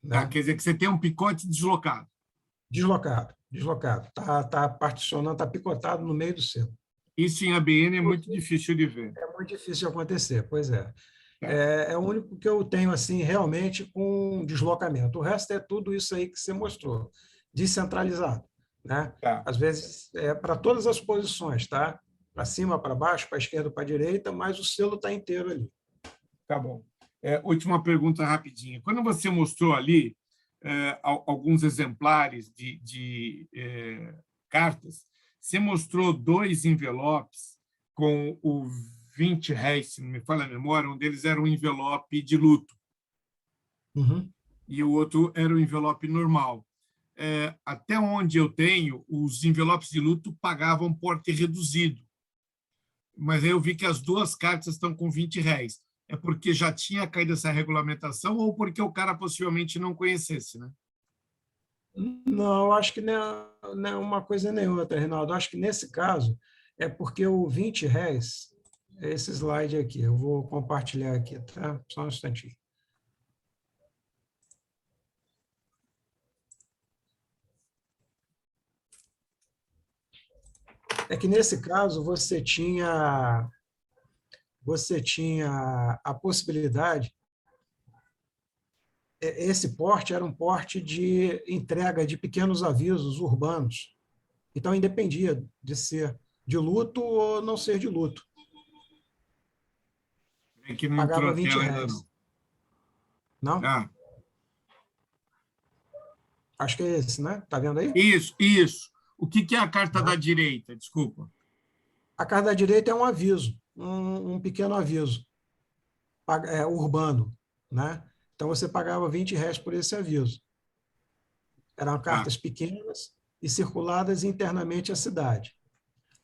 Né? Tá, quer dizer que você tem um picote deslocado. Deslocado. Está particionando, está picotado no meio do selo. Isso em ABN é muito difícil de ver. É muito difícil de acontecer, pois é. É o único que eu tenho assim realmente com deslocamento. O resto é tudo isso aí que você mostrou, descentralizado. Né? Tá. Às vezes, para todas as posições, tá? Para cima, para baixo, para a esquerda, para a direita, mas o selo está inteiro ali. Tá bom. Última pergunta rapidinha. Quando você mostrou ali alguns exemplares de cartas, você mostrou 2 envelopes com o R$20, se não me falha a memória, um deles era um envelope de luto. Uhum. E o outro era o envelope normal. Até onde eu tenho, os envelopes de luto pagavam porte reduzido. Mas aí eu vi que as 2 cartas estão com R$20. É porque já tinha caído essa regulamentação ou porque o cara possivelmente não conhecesse, né? Não, eu acho que não é uma coisa nem outra, Reinaldo. Eu acho que nesse caso é porque o R$20, esse slide aqui, eu vou compartilhar aqui, tá? Só um instantinho. É que nesse caso você tinha a possibilidade. Esse porte era um porte de entrega de pequenos avisos urbanos. Então, independia de ser de luto ou não ser de luto. É que não Pagava entrou a tela ainda R$20. não. Não? Acho que é esse, né? Está vendo aí? Isso. O que é a carta da direita? Desculpa. A carta da direita é um aviso, um pequeno aviso urbano. Né? Então, você pagava R$20 por esse aviso. Eram cartas pequenas e circuladas internamente à cidade.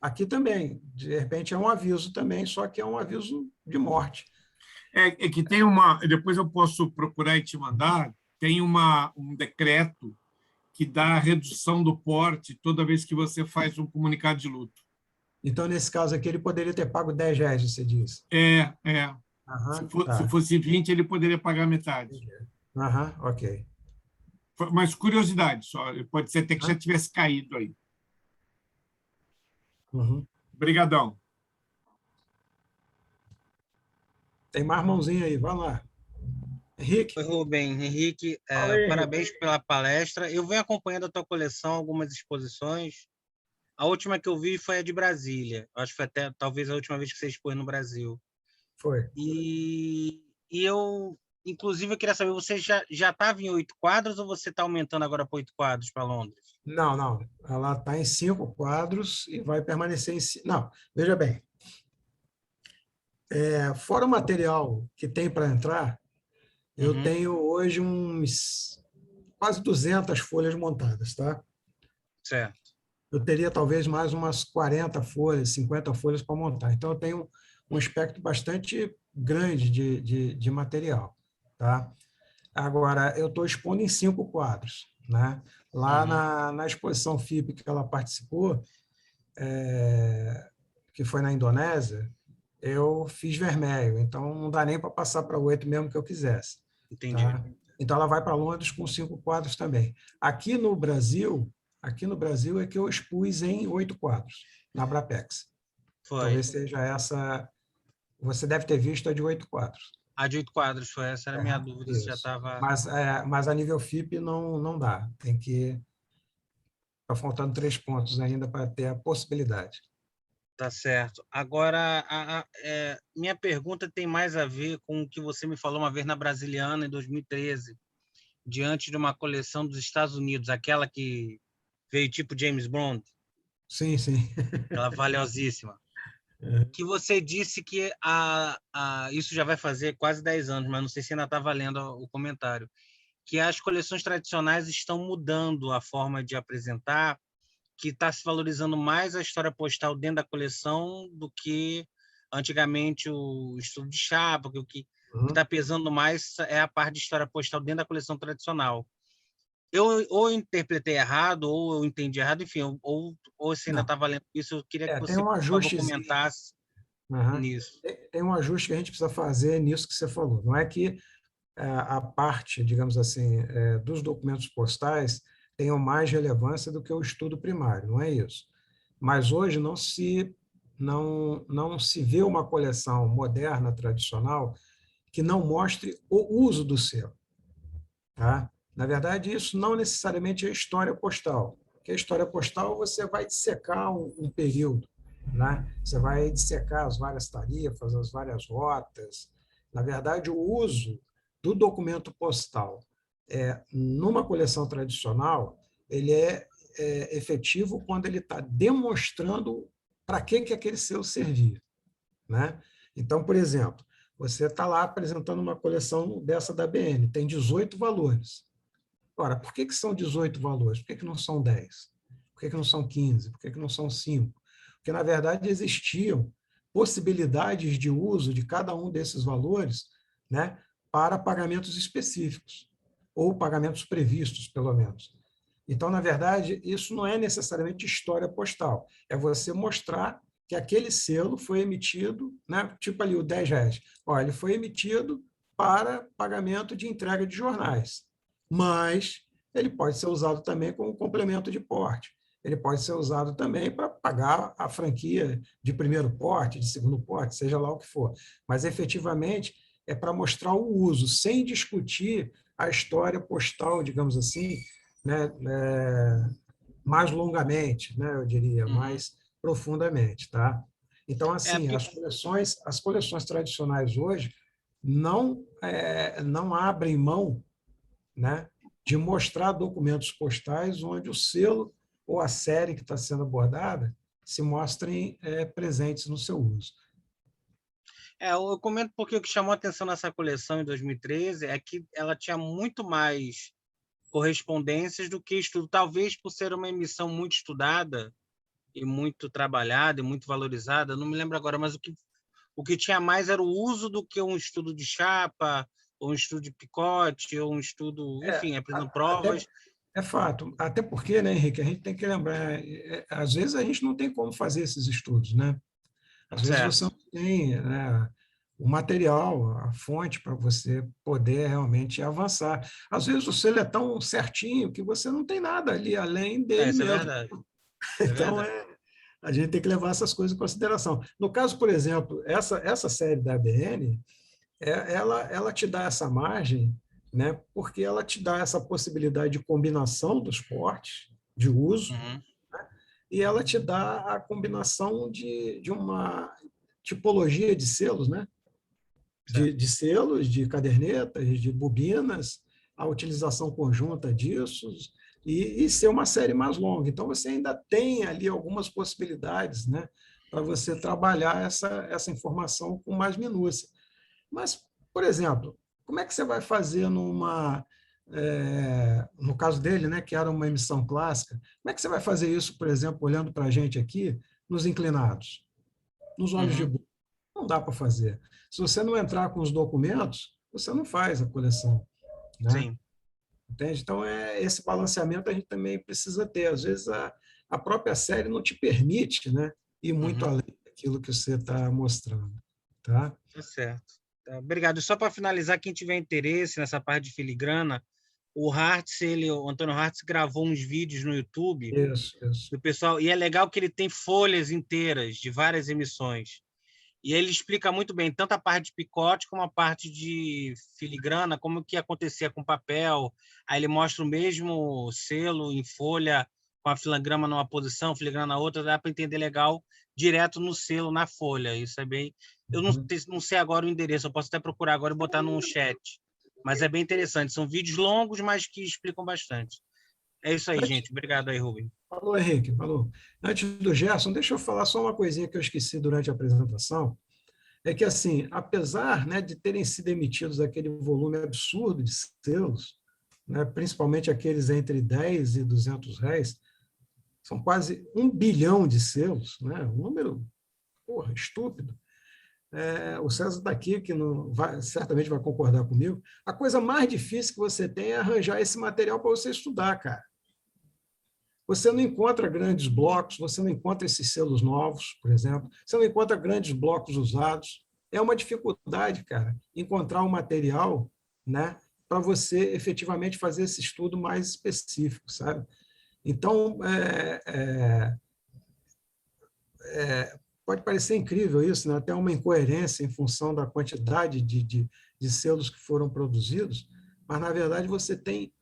Aqui também, de repente, é um aviso também, só que é um aviso de morte. É que tem uma... Depois eu posso procurar e te mandar. Tem um decreto que dá a redução do porte toda vez que você faz um comunicado de luto. Então, nesse caso aqui, ele poderia ter pago R$10, você disse. Se fosse 20, ele poderia pagar metade. Ok. Mas curiosidade só, pode ser até que já tivesse caído aí. Obrigadão. Tem mais mãozinha aí, vai lá. Henrique? Oi, Rubem. Henrique, parabéns pela palestra. Eu venho acompanhando a tua coleção, algumas exposições. A última que eu vi foi a de Brasília. Acho que foi até talvez a última vez que você expôs no Brasil. Foi. E eu, inclusive, eu queria saber, você já estava em 8 quadros ou você está aumentando agora para 8 quadros para Londres? Não. Ela está em 5 quadros e vai permanecer em 5. Não, veja bem. Fora o material que tem para entrar, eu tenho hoje uns quase 200 folhas montadas, tá? Certo. Eu teria talvez mais umas 40 folhas, 50 folhas para montar. Então, eu tenho um espectro bastante grande de material. Tá? Agora, eu estou expondo em 5 quadros. Né? Lá na exposição FIP que ela participou, que foi na Indonésia, eu fiz vermelho. Então, não dá nem para passar para 8 mesmo que eu quisesse. Entendi. Tá? Então, ela vai para Londres com 5 quadros também. Aqui no Brasil é que eu expus em 8 quadros, na Abrapex. Foi. Talvez seja essa... Você deve ter visto a de 8 quadros. A de 8 quadros, foi essa era a minha dúvida, se já Isso. estava... Mas a nível FIP não dá. Tem que... Está faltando 3 pontos ainda para ter a possibilidade. Tá certo. Agora, minha pergunta tem mais a ver com o que você me falou uma vez na Brasiliana, em 2013, diante de uma coleção dos Estados Unidos, aquela que veio tipo James Bond, Sim, sim. aquela valiosíssima, que você disse que isso já vai fazer quase 10 anos, mas não sei se ainda está valendo o comentário, que as coleções tradicionais estão mudando a forma de apresentar, que está se valorizando mais a história postal dentro da coleção do que antigamente o estudo de chapa, que o que está pesando mais é a parte de história postal dentro da coleção tradicional. Eu ou interpretei errado, ou eu entendi errado, enfim, ou se ainda está valendo isso, eu queria que Tem você, um por favor, ajustezinho. comentasse nisso. Tem um ajuste que a gente precisa fazer nisso que você falou. Não é que a parte, digamos assim, dos documentos postais tenham mais relevância do que o estudo primário, não é isso. Mas hoje não se vê uma coleção moderna, tradicional, que não mostre o uso do selo. Tá? Na verdade, isso não necessariamente é história postal. Porque a história postal você vai dissecar um período, né? Você vai dissecar as várias tarifas, as várias rotas. Na verdade, o uso do documento postal numa coleção tradicional, ele é efetivo quando ele está demonstrando para que aquele selo servia, né? Então, por exemplo, você está lá apresentando uma coleção dessa da ABN, tem 18 valores. Ora, por que são 18 valores? Por que não são 10? Por que não são 15? Por que não são 5? Porque, na verdade, existiam possibilidades de uso de cada um desses valores, né, para pagamentos específicos, ou pagamentos previstos, pelo menos. Então, na verdade, isso não é necessariamente história postal, é você mostrar que aquele selo foi emitido, né, tipo ali o R$10. Olha, ele foi emitido para pagamento de entrega de jornais, mas ele pode ser usado também como complemento de porte. Ele pode ser usado também para pagar a franquia de primeiro porte, de segundo porte, seja lá o que for. Mas, efetivamente, é para mostrar o uso, sem discutir a história postal, digamos assim, né, mais longamente, né, eu diria, mais profundamente. Tá? Então, assim, as coleções tradicionais hoje não abrem mão, né, de mostrar documentos postais onde o selo ou a série que está sendo abordada se mostrem presentes no seu uso. Eu comento porque o que chamou a atenção nessa coleção em 2013 é que ela tinha muito mais correspondências do que estudo, talvez por ser uma emissão muito estudada e muito trabalhada e muito valorizada, não me lembro agora, mas o que tinha mais era o uso do que um estudo de chapa, ou um estudo de picote, ou um estudo, enfim, apresentando provas. É fato, até porque, né, Henrique, a gente tem que lembrar, às vezes a gente não tem como fazer esses estudos, né? Às vezes você não tem, né, o material, a fonte para você poder realmente avançar. Às vezes o selo é tão certinho que você não tem nada ali além dele Isso mesmo. é verdade. Então, a gente tem que levar essas coisas em consideração. No caso, por exemplo, essa série da ABN, ela te dá essa margem, né, porque ela te dá essa possibilidade de combinação dos portes, de uso, né, e ela te dá a combinação de uma tipologia de selos, né, de selos, de cadernetas, de bobinas, a utilização conjunta disso, e ser uma série mais longa. Então, você ainda tem ali algumas possibilidades, né, para você trabalhar essa informação com mais minúcia. Mas, por exemplo, como é que você vai fazer no caso dele, né, que era uma emissão clássica, como é que você vai fazer isso, por exemplo, olhando para a gente aqui, nos inclinados, nos olhos de burro? Não dá para fazer. Se você não entrar com os documentos, você não faz a coleção, né? Sim. Entende? Então, esse balanceamento a gente também precisa ter. Às vezes, a própria série não te permite, né, ir muito além daquilo que você está mostrando. Tá? Tá certo. Tá, obrigado. Só para finalizar, quem tiver interesse nessa parte de filigrana, o Antônio Hartz gravou uns vídeos no YouTube Isso. do pessoal, e é legal que ele tem folhas inteiras de várias emissões. E ele explica muito bem tanto a parte de picote como a parte de filigrana, como que acontecia com papel. Aí ele mostra o mesmo selo em folha, com a filigrana numa posição, filigrana na outra, dá para entender legal direto no selo, na folha. Isso é bem... Eu não sei agora o endereço, eu posso até procurar agora e botar no chat. Mas é bem interessante. São vídeos longos, mas que explicam bastante. É isso aí, gente. Obrigado aí, Rubem. Falou, Henrique, falou. Antes do Gerson, deixa eu falar só uma coisinha que eu esqueci durante a apresentação. É que, assim, apesar, né, de terem sido emitidos aquele volume absurdo de selos, né, principalmente aqueles entre 10 e 200 réis, são quase 1 bilhão de selos, né, um número, porra, estúpido. O César está aqui, que não vai, certamente vai concordar comigo. A coisa mais difícil que você tem é arranjar esse material para você estudar, cara. Você não encontra grandes blocos, você não encontra esses selos novos, por exemplo, você não encontra grandes blocos usados. É uma dificuldade, cara, encontrar um material, né, para você efetivamente fazer esse estudo mais específico, sabe? Então, pode parecer incrível isso, né? Até uma incoerência em função da quantidade de selos que foram produzidos, mas, na verdade, você tem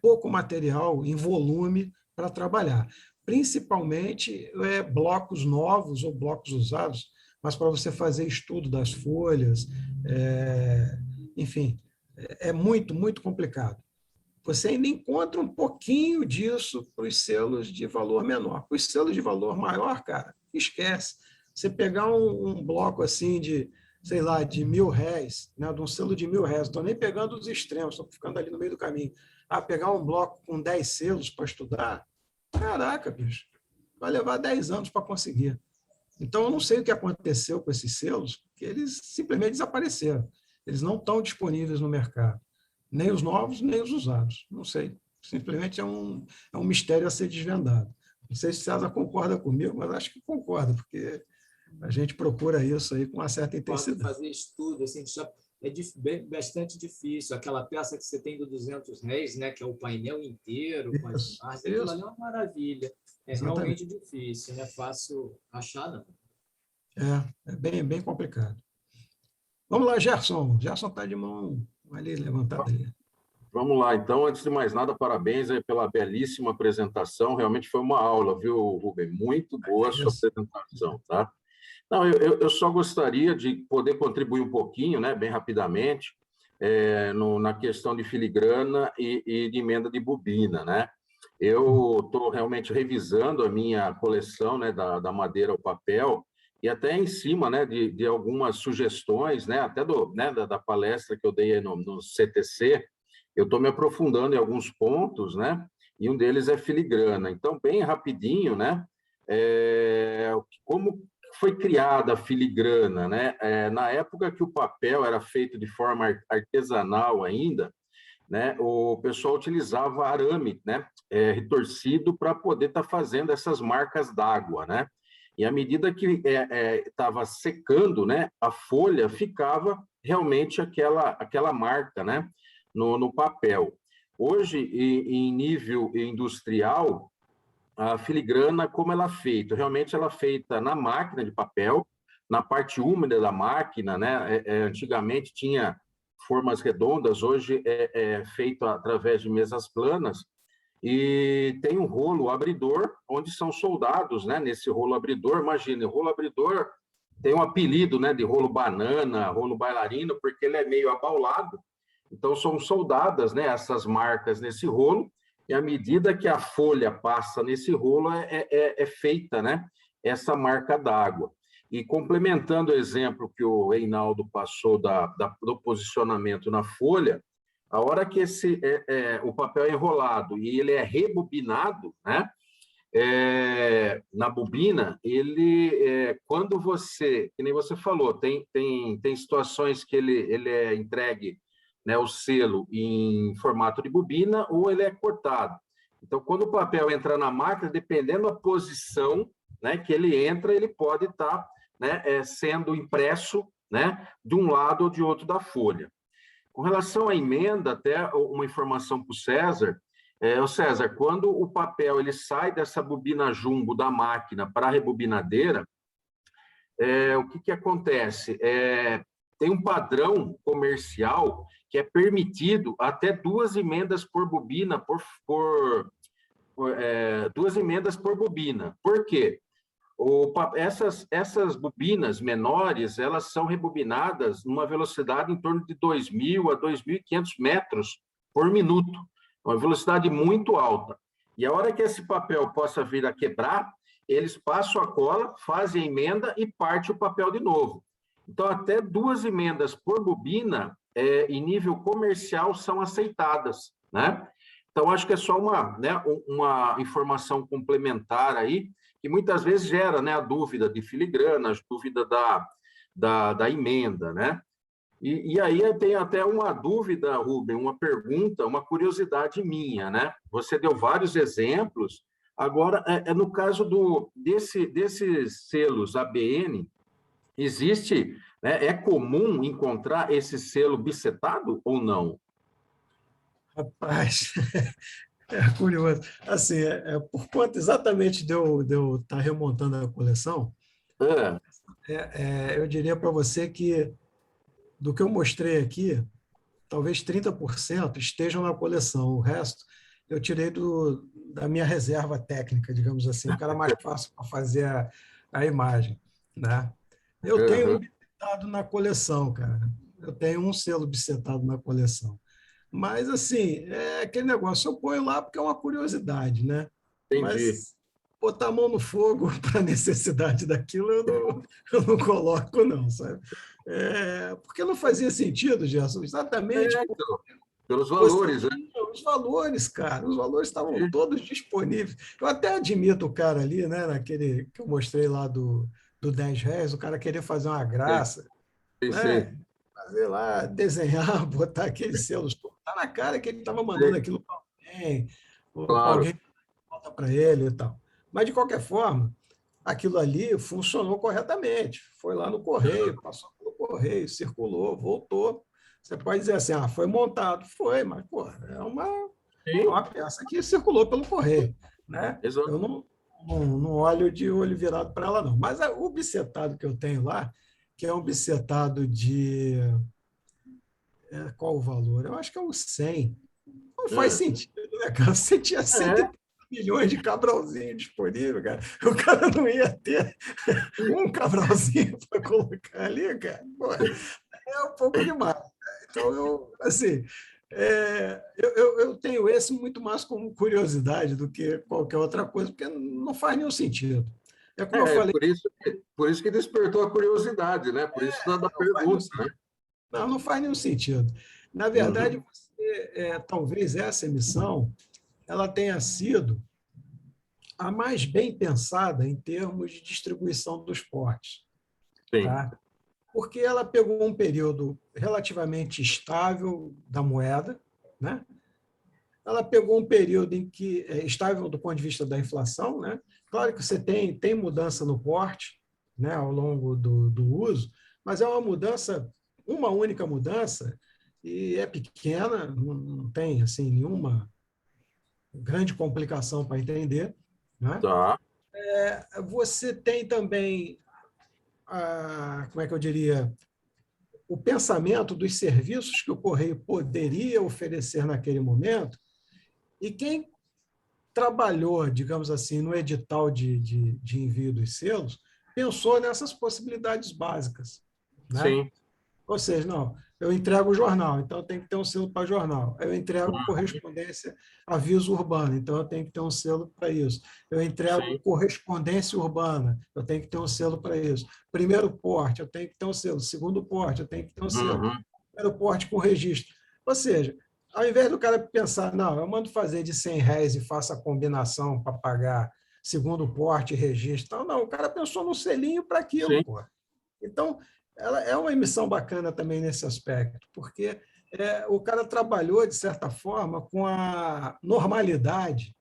pouco material em volume para trabalhar, principalmente blocos novos ou blocos usados, mas para você fazer estudo das folhas, enfim, é muito, muito complicado. Você ainda encontra um pouquinho disso para os selos de valor menor. Para os selos de valor maior, cara, esquece. Você pegar um bloco assim de, sei lá, de R$1.000, né, de um selo de R$1.000, estou nem pegando os extremos, estou ficando ali no meio do caminho. Pegar um bloco com 10 selos para estudar, caraca, bicho, vai levar 10 anos para conseguir. Então, eu não sei o que aconteceu com esses selos, que eles simplesmente desapareceram. Eles não estão disponíveis no mercado. Nem os novos, nem os usados. Não sei. Simplesmente é um mistério a ser desvendado. Não sei se César concorda comigo, mas acho que concorda, porque a gente procura isso aí com uma certa intensidade. Fazer estudo, assim, bastante difícil. Aquela peça que você tem do 200 réis, né, que é o painel inteiro, com as imagens, aquilo ali é uma maravilha. Realmente difícil, não é fácil achar, não. É bem, bem complicado. Vamos lá, Gerson. Gerson está de mão ali levantada ali. Vamos lá, então, antes de mais nada, parabéns aí pela belíssima apresentação, realmente foi uma aula, viu, Rubem? Muito boa a sua apresentação, tá? Não, eu só gostaria de poder contribuir um pouquinho, né, bem rapidamente, na questão de filigrana e de emenda de bobina, né? Eu estou realmente revisando a minha coleção, né, da madeira ao papel, e até em cima, né, de algumas sugestões, né, até da palestra que eu dei aí no CTC, eu estou me aprofundando em alguns pontos, né, e um deles é filigrana. Então, bem rapidinho, né, como foi criada a filigrana, né? Na época que o papel era feito de forma artesanal ainda, né, o pessoal utilizava arame, né, retorcido para poder estar fazendo essas marcas d'água, né? E à medida que estava secando, né, a folha ficava realmente aquela marca, né, no papel. Hoje, em nível industrial, a filigrana, como ela é feita? Realmente ela é feita na máquina de papel, na parte úmida da máquina, né? Antigamente tinha formas redondas, hoje é feito através de mesas planas, e tem um rolo abridor, onde são soldados, né? Nesse rolo abridor, imagine, o rolo abridor tem um apelido, né, de rolo banana, rolo bailarino, porque ele é meio abaulado, então são soldadas, né, essas marcas nesse rolo, e à medida que a folha passa nesse rolo, é feita, né, essa marca d'água. E complementando o exemplo que o Reinaldo passou do posicionamento na folha, a hora que o papel é enrolado e ele é rebobinado, né, na bobina, quando você, que nem você falou, tem situações que ele é entregue, né, o selo em formato de bobina ou ele é cortado. Então, quando o papel entra na máquina, dependendo da posição, né, que ele entra, ele pode estar, né, sendo impresso, né, de um lado ou de outro da folha. Com relação à emenda, até uma informação para o César, César, quando o papel ele sai dessa bobina jumbo da máquina para a rebobinadeira, o que acontece? Tem um padrão comercial que é permitido até 2 emendas por bobina, 2 emendas por bobina. Por quê? Essas bobinas menores, elas são rebobinadas numa velocidade em torno de 2.000 a 2.500 metros por minuto, uma velocidade muito alta. E a hora que esse papel possa vir a quebrar, eles passam a cola, fazem a emenda e parte o papel de novo. Então, até 2 emendas por bobina, em nível comercial, são aceitadas, né? Então, acho que é só uma informação complementar aí, que muitas vezes gera, né, a dúvida de filigrana, a dúvida da emenda, né? E aí eu tenho até uma dúvida, Rubem, uma pergunta, uma curiosidade minha, né? Você deu vários exemplos, agora, no caso desses selos ABN, existe, né, é comum encontrar esse selo bisetado ou não? Rapaz, é curioso. Assim, por conta exatamente de eu estar remontando a coleção, eu diria para você que, do que eu mostrei aqui, talvez 30% estejam na coleção. O resto eu tirei da minha reserva técnica, digamos assim, que era mais fácil para fazer a imagem, né? Eu tenho um bisetado na coleção, cara. Eu tenho um selo bisetado na coleção. Mas, assim, é aquele negócio, eu ponho lá porque é uma curiosidade, né? Entendi. Mas botar a mão no fogo para a necessidade daquilo, eu não coloco, não, sabe? Porque não fazia sentido, Gerson, exatamente pelos valores, né? Os valores, cara, os valores estavam todos disponíveis. Eu até admito o cara ali, né, naquele que eu mostrei lá do R$10, o cara queria fazer uma graça, né? Fazer lá, desenhar, botar aqueles selos. Está na cara que ele estava mandando aquilo para alguém, ou Claro. alguém volta para ele e tal. Mas, de qualquer forma, aquilo ali funcionou corretamente. Foi lá no correio, passou pelo correio, circulou, voltou. Você pode dizer assim, foi montado. Foi, mas pô, é uma peça que circulou pelo correio, né? Exato. Eu não olho de olho virado para ela, não. Mas o bisetado que eu tenho lá, que é um bisetado de... qual o valor? Eu acho que é um 100. Não faz sentido, né, cara? Você tinha 130 milhões de cabralzinho disponível, cara. O cara não ia ter um cabralzinho para colocar ali, cara. Pô, é um pouco demais. Então, eu tenho esse muito mais como curiosidade do que qualquer outra coisa, porque não faz nenhum sentido. É como eu falei. Por isso que despertou a curiosidade, né? Por isso da pergunta, né? Não faz nenhum sentido. Na verdade, talvez essa emissão ela tenha sido a mais bem pensada em termos de distribuição dos portes. Sim. Tá? Porque ela pegou um período relativamente estável da moeda, né? Ela pegou um período em que estável do ponto de vista da inflação, né? Claro que você tem mudança no porte, né, ao longo do uso, mas é uma única mudança, e é pequena, não tem assim, nenhuma grande complicação para entender. Né? Tá. Você tem também, como é que eu diria, o pensamento dos serviços que o Correio poderia oferecer naquele momento, e quem trabalhou, digamos assim, no edital de envio dos selos, pensou nessas possibilidades básicas. Né? Sim. Ou seja, não, eu entrego o jornal, então eu tenho que ter um selo para jornal. Eu entrego correspondência, aviso urbano, então eu tenho que ter um selo para isso. Eu entrego correspondência urbana, eu tenho que ter um selo para isso. Primeiro porte, eu tenho que ter um selo. Segundo porte, eu tenho que ter um selo. Primeiro porte com registro. Ou seja, ao invés do cara pensar, não, eu mando fazer de R$100 e faço a combinação para pagar segundo porte e registro. Não, o cara pensou no selinho para aquilo. Pô. Então, ela é uma emissão bacana também nesse aspecto, porque o cara trabalhou, de certa forma, com a normalidade,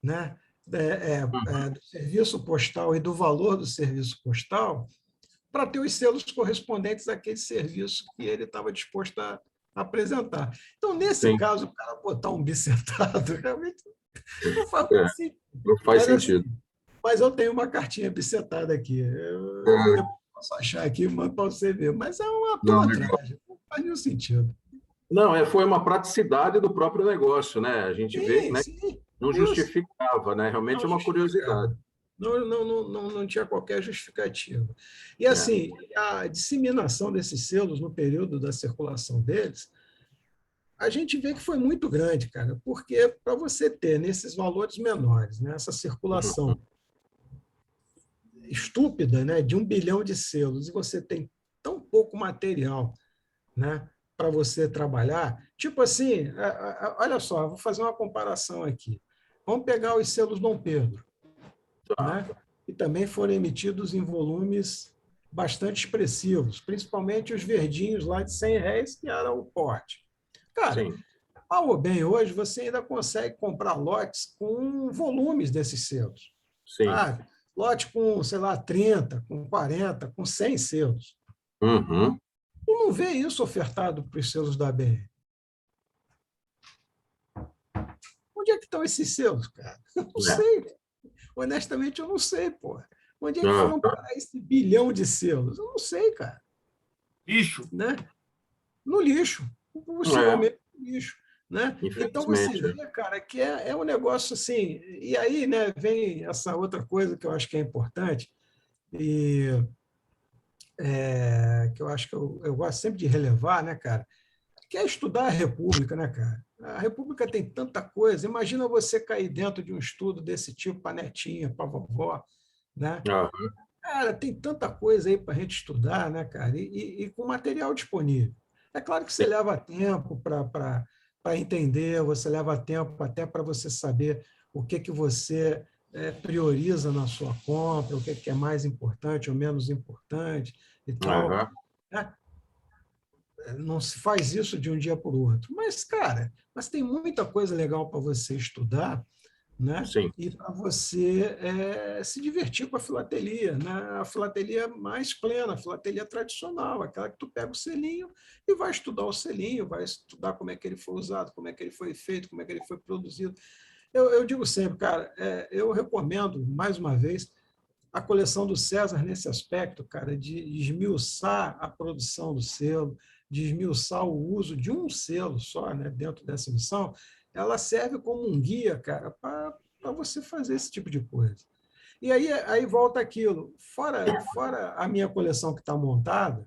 né, do serviço postal e do valor do serviço postal para ter os selos correspondentes àquele serviço que ele estava disposto a apresentar. Então, nesse caso, o cara botar um bisetado realmente não faz sentido. Não faz sentido. Mas eu tenho uma cartinha bisetada aqui. Posso achar aqui, mando para você ver. Mas é uma Não, pilantragem, não faz nenhum sentido. não, foi uma praticidade do próprio negócio, né? A gente vê, Sim, né, sim, não isso. justificava, né? Realmente Não é uma justificava. curiosidade. Não tinha qualquer justificativa. E, É. assim, a disseminação desses selos no período da circulação deles, a gente vê que foi muito grande, cara, porque para você ter nesses valores menores, né, essa Uhum. circulação estúpida, né, de 1 bilhão de selos, e você tem tão pouco material, né, para você trabalhar, tipo assim, olha só, vou fazer uma comparação aqui. Vamos pegar os selos Dom Pedro, Tá. né, que também foram emitidos em volumes bastante expressivos, principalmente os verdinhos lá de R$ 100, que era o porte. Cara, Sim, mal ou bem, hoje você ainda consegue comprar lotes com volumes desses selos. sim. Sabe? Lote com, sei lá, 30, com 40, com 100 selos. Uhum. Tu não vê isso ofertado para os selos da ABN. Onde é que estão esses selos, cara? Eu não É. sei. Honestamente, eu não sei, pô. Onde é que Ah, foram parar esse bilhão de selos? Eu não sei, cara. Lixo. Né? No lixo. é, Possivelmente no lixo. Né? Então você infelizmente. vê, cara, que é um negócio assim. E aí, né, vem essa outra coisa que eu acho que é importante, e que eu acho que eu gosto sempre de relevar, né, cara? Que é estudar a República, né, cara? A República tem tanta coisa. Imagina você cair dentro de um estudo desse tipo para netinha, para vovó, né? Ah, Cara, tem tanta coisa aí para a gente estudar, né, cara? E com material disponível. É claro que você leva tempo para entender, você leva tempo até para você saber o que você prioriza na sua compra, o que é mais importante ou menos importante e tal. aham, Né? Não se faz isso de um dia para o outro. Mas, cara, tem muita coisa legal para você estudar, né? sim. E para você se divertir com a filatelia, né? A filatelia mais plena, a filatelia tradicional, aquela que tu pega o selinho e vai estudar o selinho, vai estudar como é que ele foi usado, como é que ele foi feito, como é que ele foi produzido. Eu digo sempre, cara, eu recomendo, mais uma vez, a coleção do César nesse aspecto, cara, de esmiuçar a produção do selo, de esmiuçar o uso de um selo só, né, dentro dessa missão, ela serve como um guia, cara, para você fazer esse tipo de coisa. E aí volta aquilo, fora a minha coleção que está montada,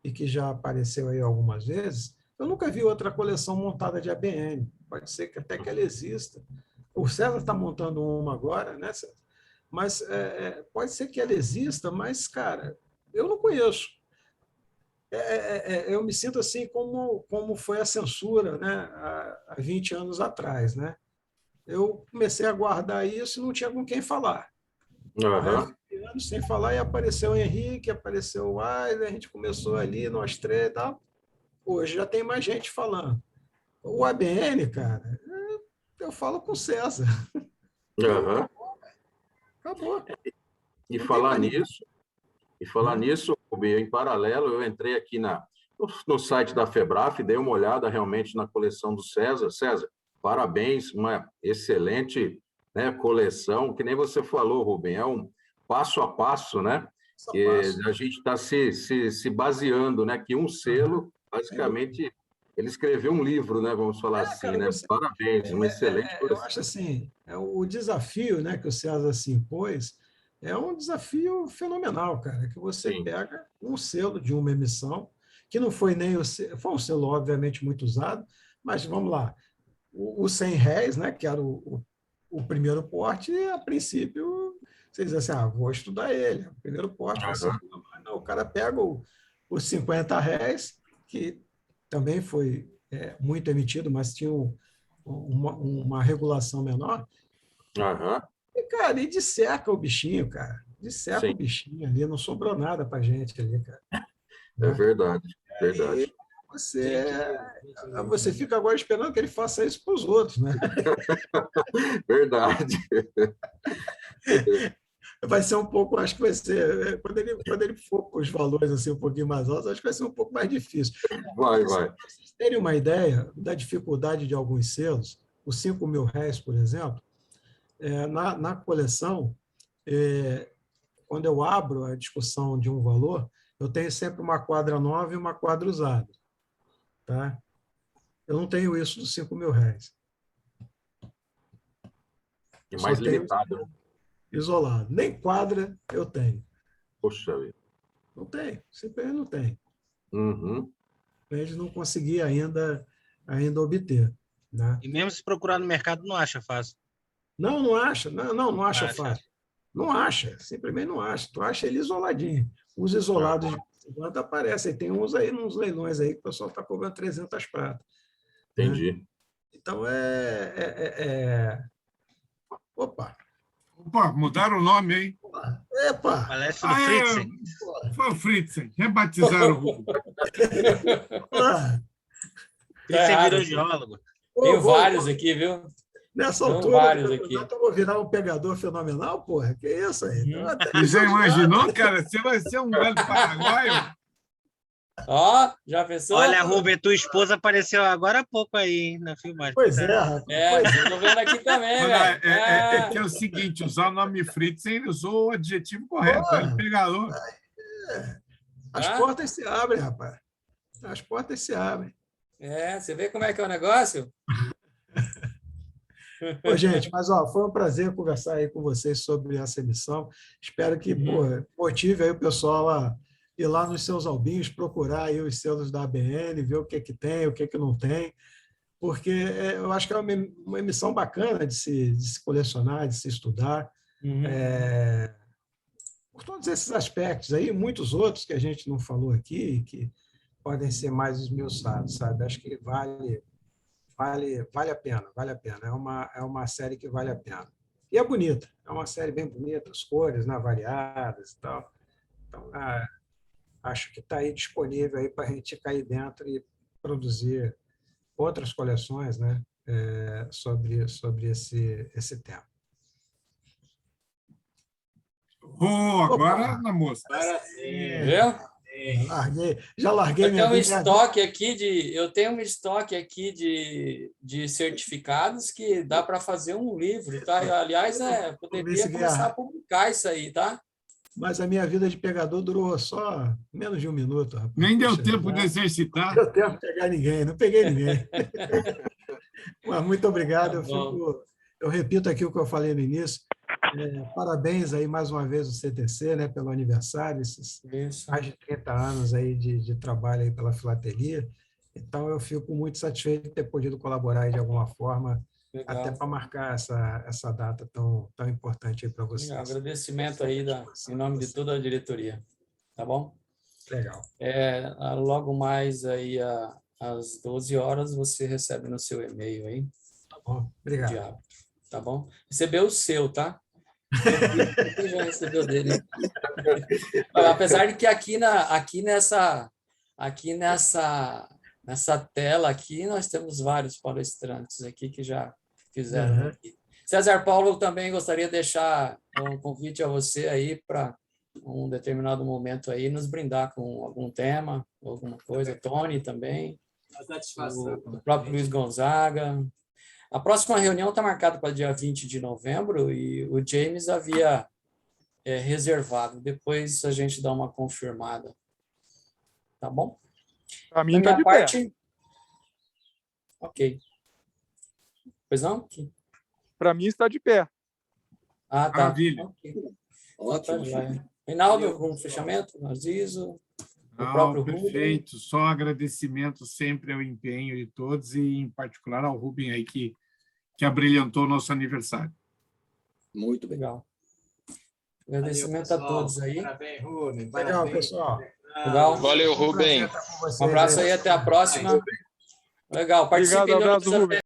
e que já apareceu aí algumas vezes, eu nunca vi outra coleção montada de ABN. Pode ser que até que ela exista. O César está montando uma agora, né, César? Mas pode ser que ela exista, mas, cara, eu não conheço. Eu me sinto assim como foi a censura, né, há 20 anos atrás. Né? Eu comecei a guardar isso e não tinha com quem falar. Aí eu Aham. fiquei anos sem falar e apareceu o Henrique, apareceu o Wesley, a gente começou ali, nós três e tal. Hoje já tem mais gente falando. O ABN, cara, eu falo com o César. Aham. Acabou. E Não tem falar mais ninguém. nisso, e falar Né? nisso, Rubem, em paralelo, eu entrei aqui no site da Febraf, dei uma olhada realmente na coleção do César. César, parabéns, uma excelente, né, coleção, que nem você falou, Rubem, é um passo a passo, né? Passo a Que passo. a gente está se baseando, né? Que um Aham. selo, Sem dúvida. basicamente, ele escreveu um livro, né? Vamos falar assim, Cara, né? Parabéns, uma excelente eu acho coleção. assim, o desafio, né, que o César se impôs é um desafio fenomenal, cara, que você Sim, pega um selo de uma emissão, que não foi nem foi um selo obviamente muito usado, mas vamos lá, o R$ 100, né, que era o primeiro porte, a princípio, você diz assim, vou estudar ele, o primeiro porte vai aham, circular mais. Não, o cara pega os R$ 50, que também foi muito emitido, mas tinha uma regulação menor, aham, e, cara, e disseca o bichinho, cara. Disseca sim, o bichinho ali, não sobrou nada para gente ali, cara. é Né? verdade, E verdade. você fica agora esperando que ele faça isso para os outros, né? Verdade. Vai ser um pouco, acho que vai ser, quando ele for com os valores assim, um pouquinho mais altos, acho que vai ser um pouco mais difícil. Vai, Porque, só vai. para vocês terem uma ideia da dificuldade de alguns selos, os R$ 5.000, por exemplo, na coleção, quando eu abro a discussão de um valor, eu tenho sempre uma quadra nova e uma quadra usada. Tá? Eu não tenho isso dos R$ 5.000. E mais Só tenho limitado. isolado. Nem quadra eu tenho. Poxa vida. Não tem, simplesmente não tem. Uhum. Eles não conseguiram ainda obter. Né? E mesmo se procurar no mercado, não acha fácil. Não acha. Não acha fácil. Não acha, simplesmente não acha. Tu acha ele isoladinho. Os isolados de 50 aparecem. Tem uns aí, nos leilões aí, que o pessoal está cobrando 300 pratas. Entendi. Né? Então, Opa, mudaram o nome, hein? Epa! Palestra do Fritzen. Foi o Fritzen. Rebatizaram o Rubem. Fritzen virou geólogo. Tem vários aqui, viu? Nessa Tem altura, vários aqui. eu vou virar um pegador fenomenal, porra. Que isso aí? Você já imaginou, cara? Você vai ser um velho paraguaio? Ó, já pensou? Olha, Rubem, tua esposa apareceu agora há pouco aí, hein, na filmagem. Pois é, rapaz. Estou vendo aqui também, Mas, velho. é que é o seguinte, usar o nome Fritzen, ele usou o adjetivo correto, velho pegador. As portas se abrem, rapaz. As portas se abrem. Você vê como é que é o negócio? Pô, gente, mas foi um prazer conversar aí com vocês sobre essa emissão. Espero que motive aí o pessoal a ir lá nos seus albinhos, procurar aí os selos da ABN, ver o que tem, o que não tem, porque eu acho que é uma emissão bacana de se colecionar, de se estudar, por todos esses aspectos aí, muitos outros que a gente não falou aqui, que podem ser mais esmiuçados, sabe? Acho que vale a pena, vale a pena. É uma série que vale a pena. E é bonita, é uma série bem bonita, as cores, né, variadas e tal. Então, acho que está aí disponível aí para a gente cair dentro e produzir outras coleções, né, sobre esse tema. Agora na moça. Viu? Já larguei minha vida. Eu tenho um estoque aqui de certificados que dá para fazer um livro, tá? Aliás, poderia começar a publicar isso aí, tá? Mas a minha vida de pegador durou só menos de 1 minuto. Rapaz. Nem deu tempo de exercitar. Não deu tempo de pegar ninguém, não peguei ninguém. Mas muito obrigado. Eu repito aqui o que eu falei no início. Parabéns aí mais uma vez ao CTC, né, pelo aniversário, esses mais de 30 anos aí de trabalho aí pela filatelia. Então, eu fico muito satisfeito de ter podido colaborar aí de alguma forma, até para marcar essa data tão importante aí para vocês. Legal. Agradecimento aí em nome de toda a diretoria. Tá bom? Legal. Logo mais aí às 12 horas você recebe no seu e-mail aí. Tá bom, obrigado. Tá bom? Recebeu o seu, tá? Quem já recebeu dele? Apesar de que aqui nessa tela aqui nós temos vários palestrantes aqui que já fizeram aqui. César Paulo também gostaria de deixar um convite a você aí para um determinado momento aí nos brindar com algum tema, alguma coisa. Tony também. O próprio Luiz Gonzaga. A próxima reunião está marcada para dia 20 de novembro e o James havia reservado. Depois a gente dá uma confirmada. Tá bom? Para mim está de pé. Ok. Pois não? Para mim está de pé. Tá. Maravilha. Okay. Ótimo. Reinaldo, algum fechamento? Azizo? O próprio perfeito. Rubem. Só agradecimento sempre ao empenho de todos e, em particular, ao Rubem aí que abrilhantou o nosso aniversário. Muito legal. Agradecimento a todos aí. Parabéns, Rubem. Legal, pessoal. Legal. Valeu, Rubem. Um abraço aí, até a próxima. Legal, participe. Obrigado, abraço, Rubem.